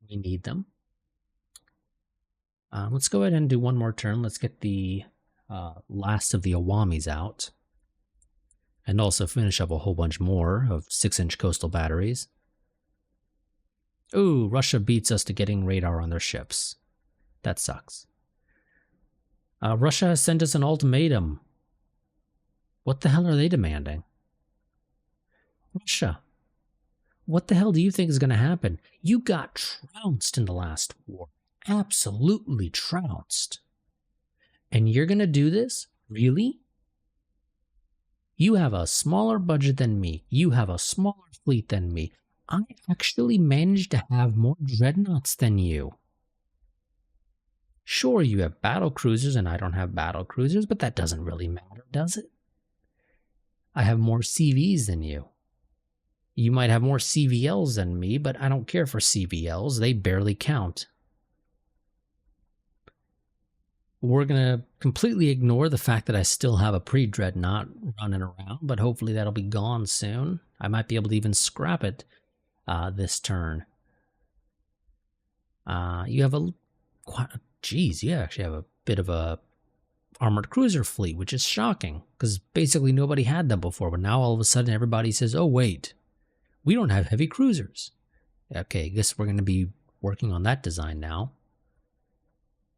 We need them. Let's go ahead and do one more turn. Let's get the last of the Awamis out. And also finish up a whole bunch more of 6-inch coastal batteries. Ooh, Russia beats us to getting radar on their ships. That sucks. Russia has sent us an ultimatum. What the hell are they demanding? Russia, what the hell do you think is going to happen? You got trounced in the last war. Absolutely trounced. And you're going to do this? Really? You have a smaller budget than me. You have a smaller fleet than me. I actually managed to have more dreadnoughts than you. Sure, you have battle cruisers and I don't have battle cruisers, but that doesn't really matter, does it? I have more CVs than you. You might have more CVLs than me, but I don't care for CVLs. They barely count. We're going to completely ignore the fact that I still have a pre-dreadnought running around, but hopefully that'll be gone soon. I might be able to even scrap it this turn. You have geez, you actually have a bit of a armored cruiser fleet, which is shocking, because basically nobody had them before, but now all of a sudden everybody says, oh wait, we don't have heavy cruisers. Okay, I guess we're going to be working on that design now.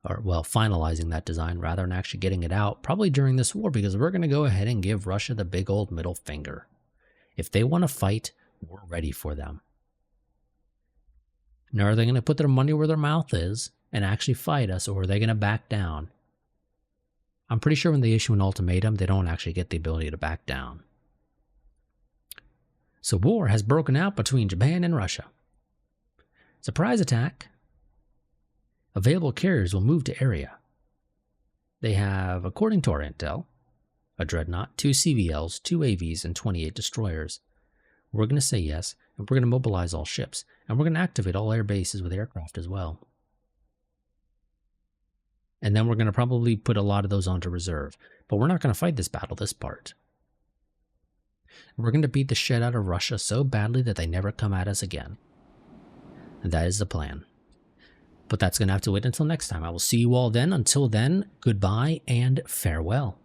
or, well, finalizing that design rather than actually getting it out, probably during this war, because we're going to go ahead and give Russia the big old middle finger. If they want to fight, we're ready for them. Now, are they going to put their money where their mouth is and actually fight us, or are they going to back down? I'm pretty sure when they issue an ultimatum, they don't actually get the ability to back down. So war has broken out between Japan and Russia. Surprise attack. Available carriers will move to area. They have, according to our intel, a dreadnought, 2 CVLs, 2 AVs, and 28 destroyers. We're going to say yes, and we're going to mobilize all ships, and we're going to activate all air bases with aircraft as well. And then we're going to probably put a lot of those onto reserve, but we're not going to fight this battle, this part. We're going to beat the shit out of Russia so badly that they never come at us again. And that is the plan. But that's going to have to wait until next time. I will see you all then. Until then, goodbye and farewell.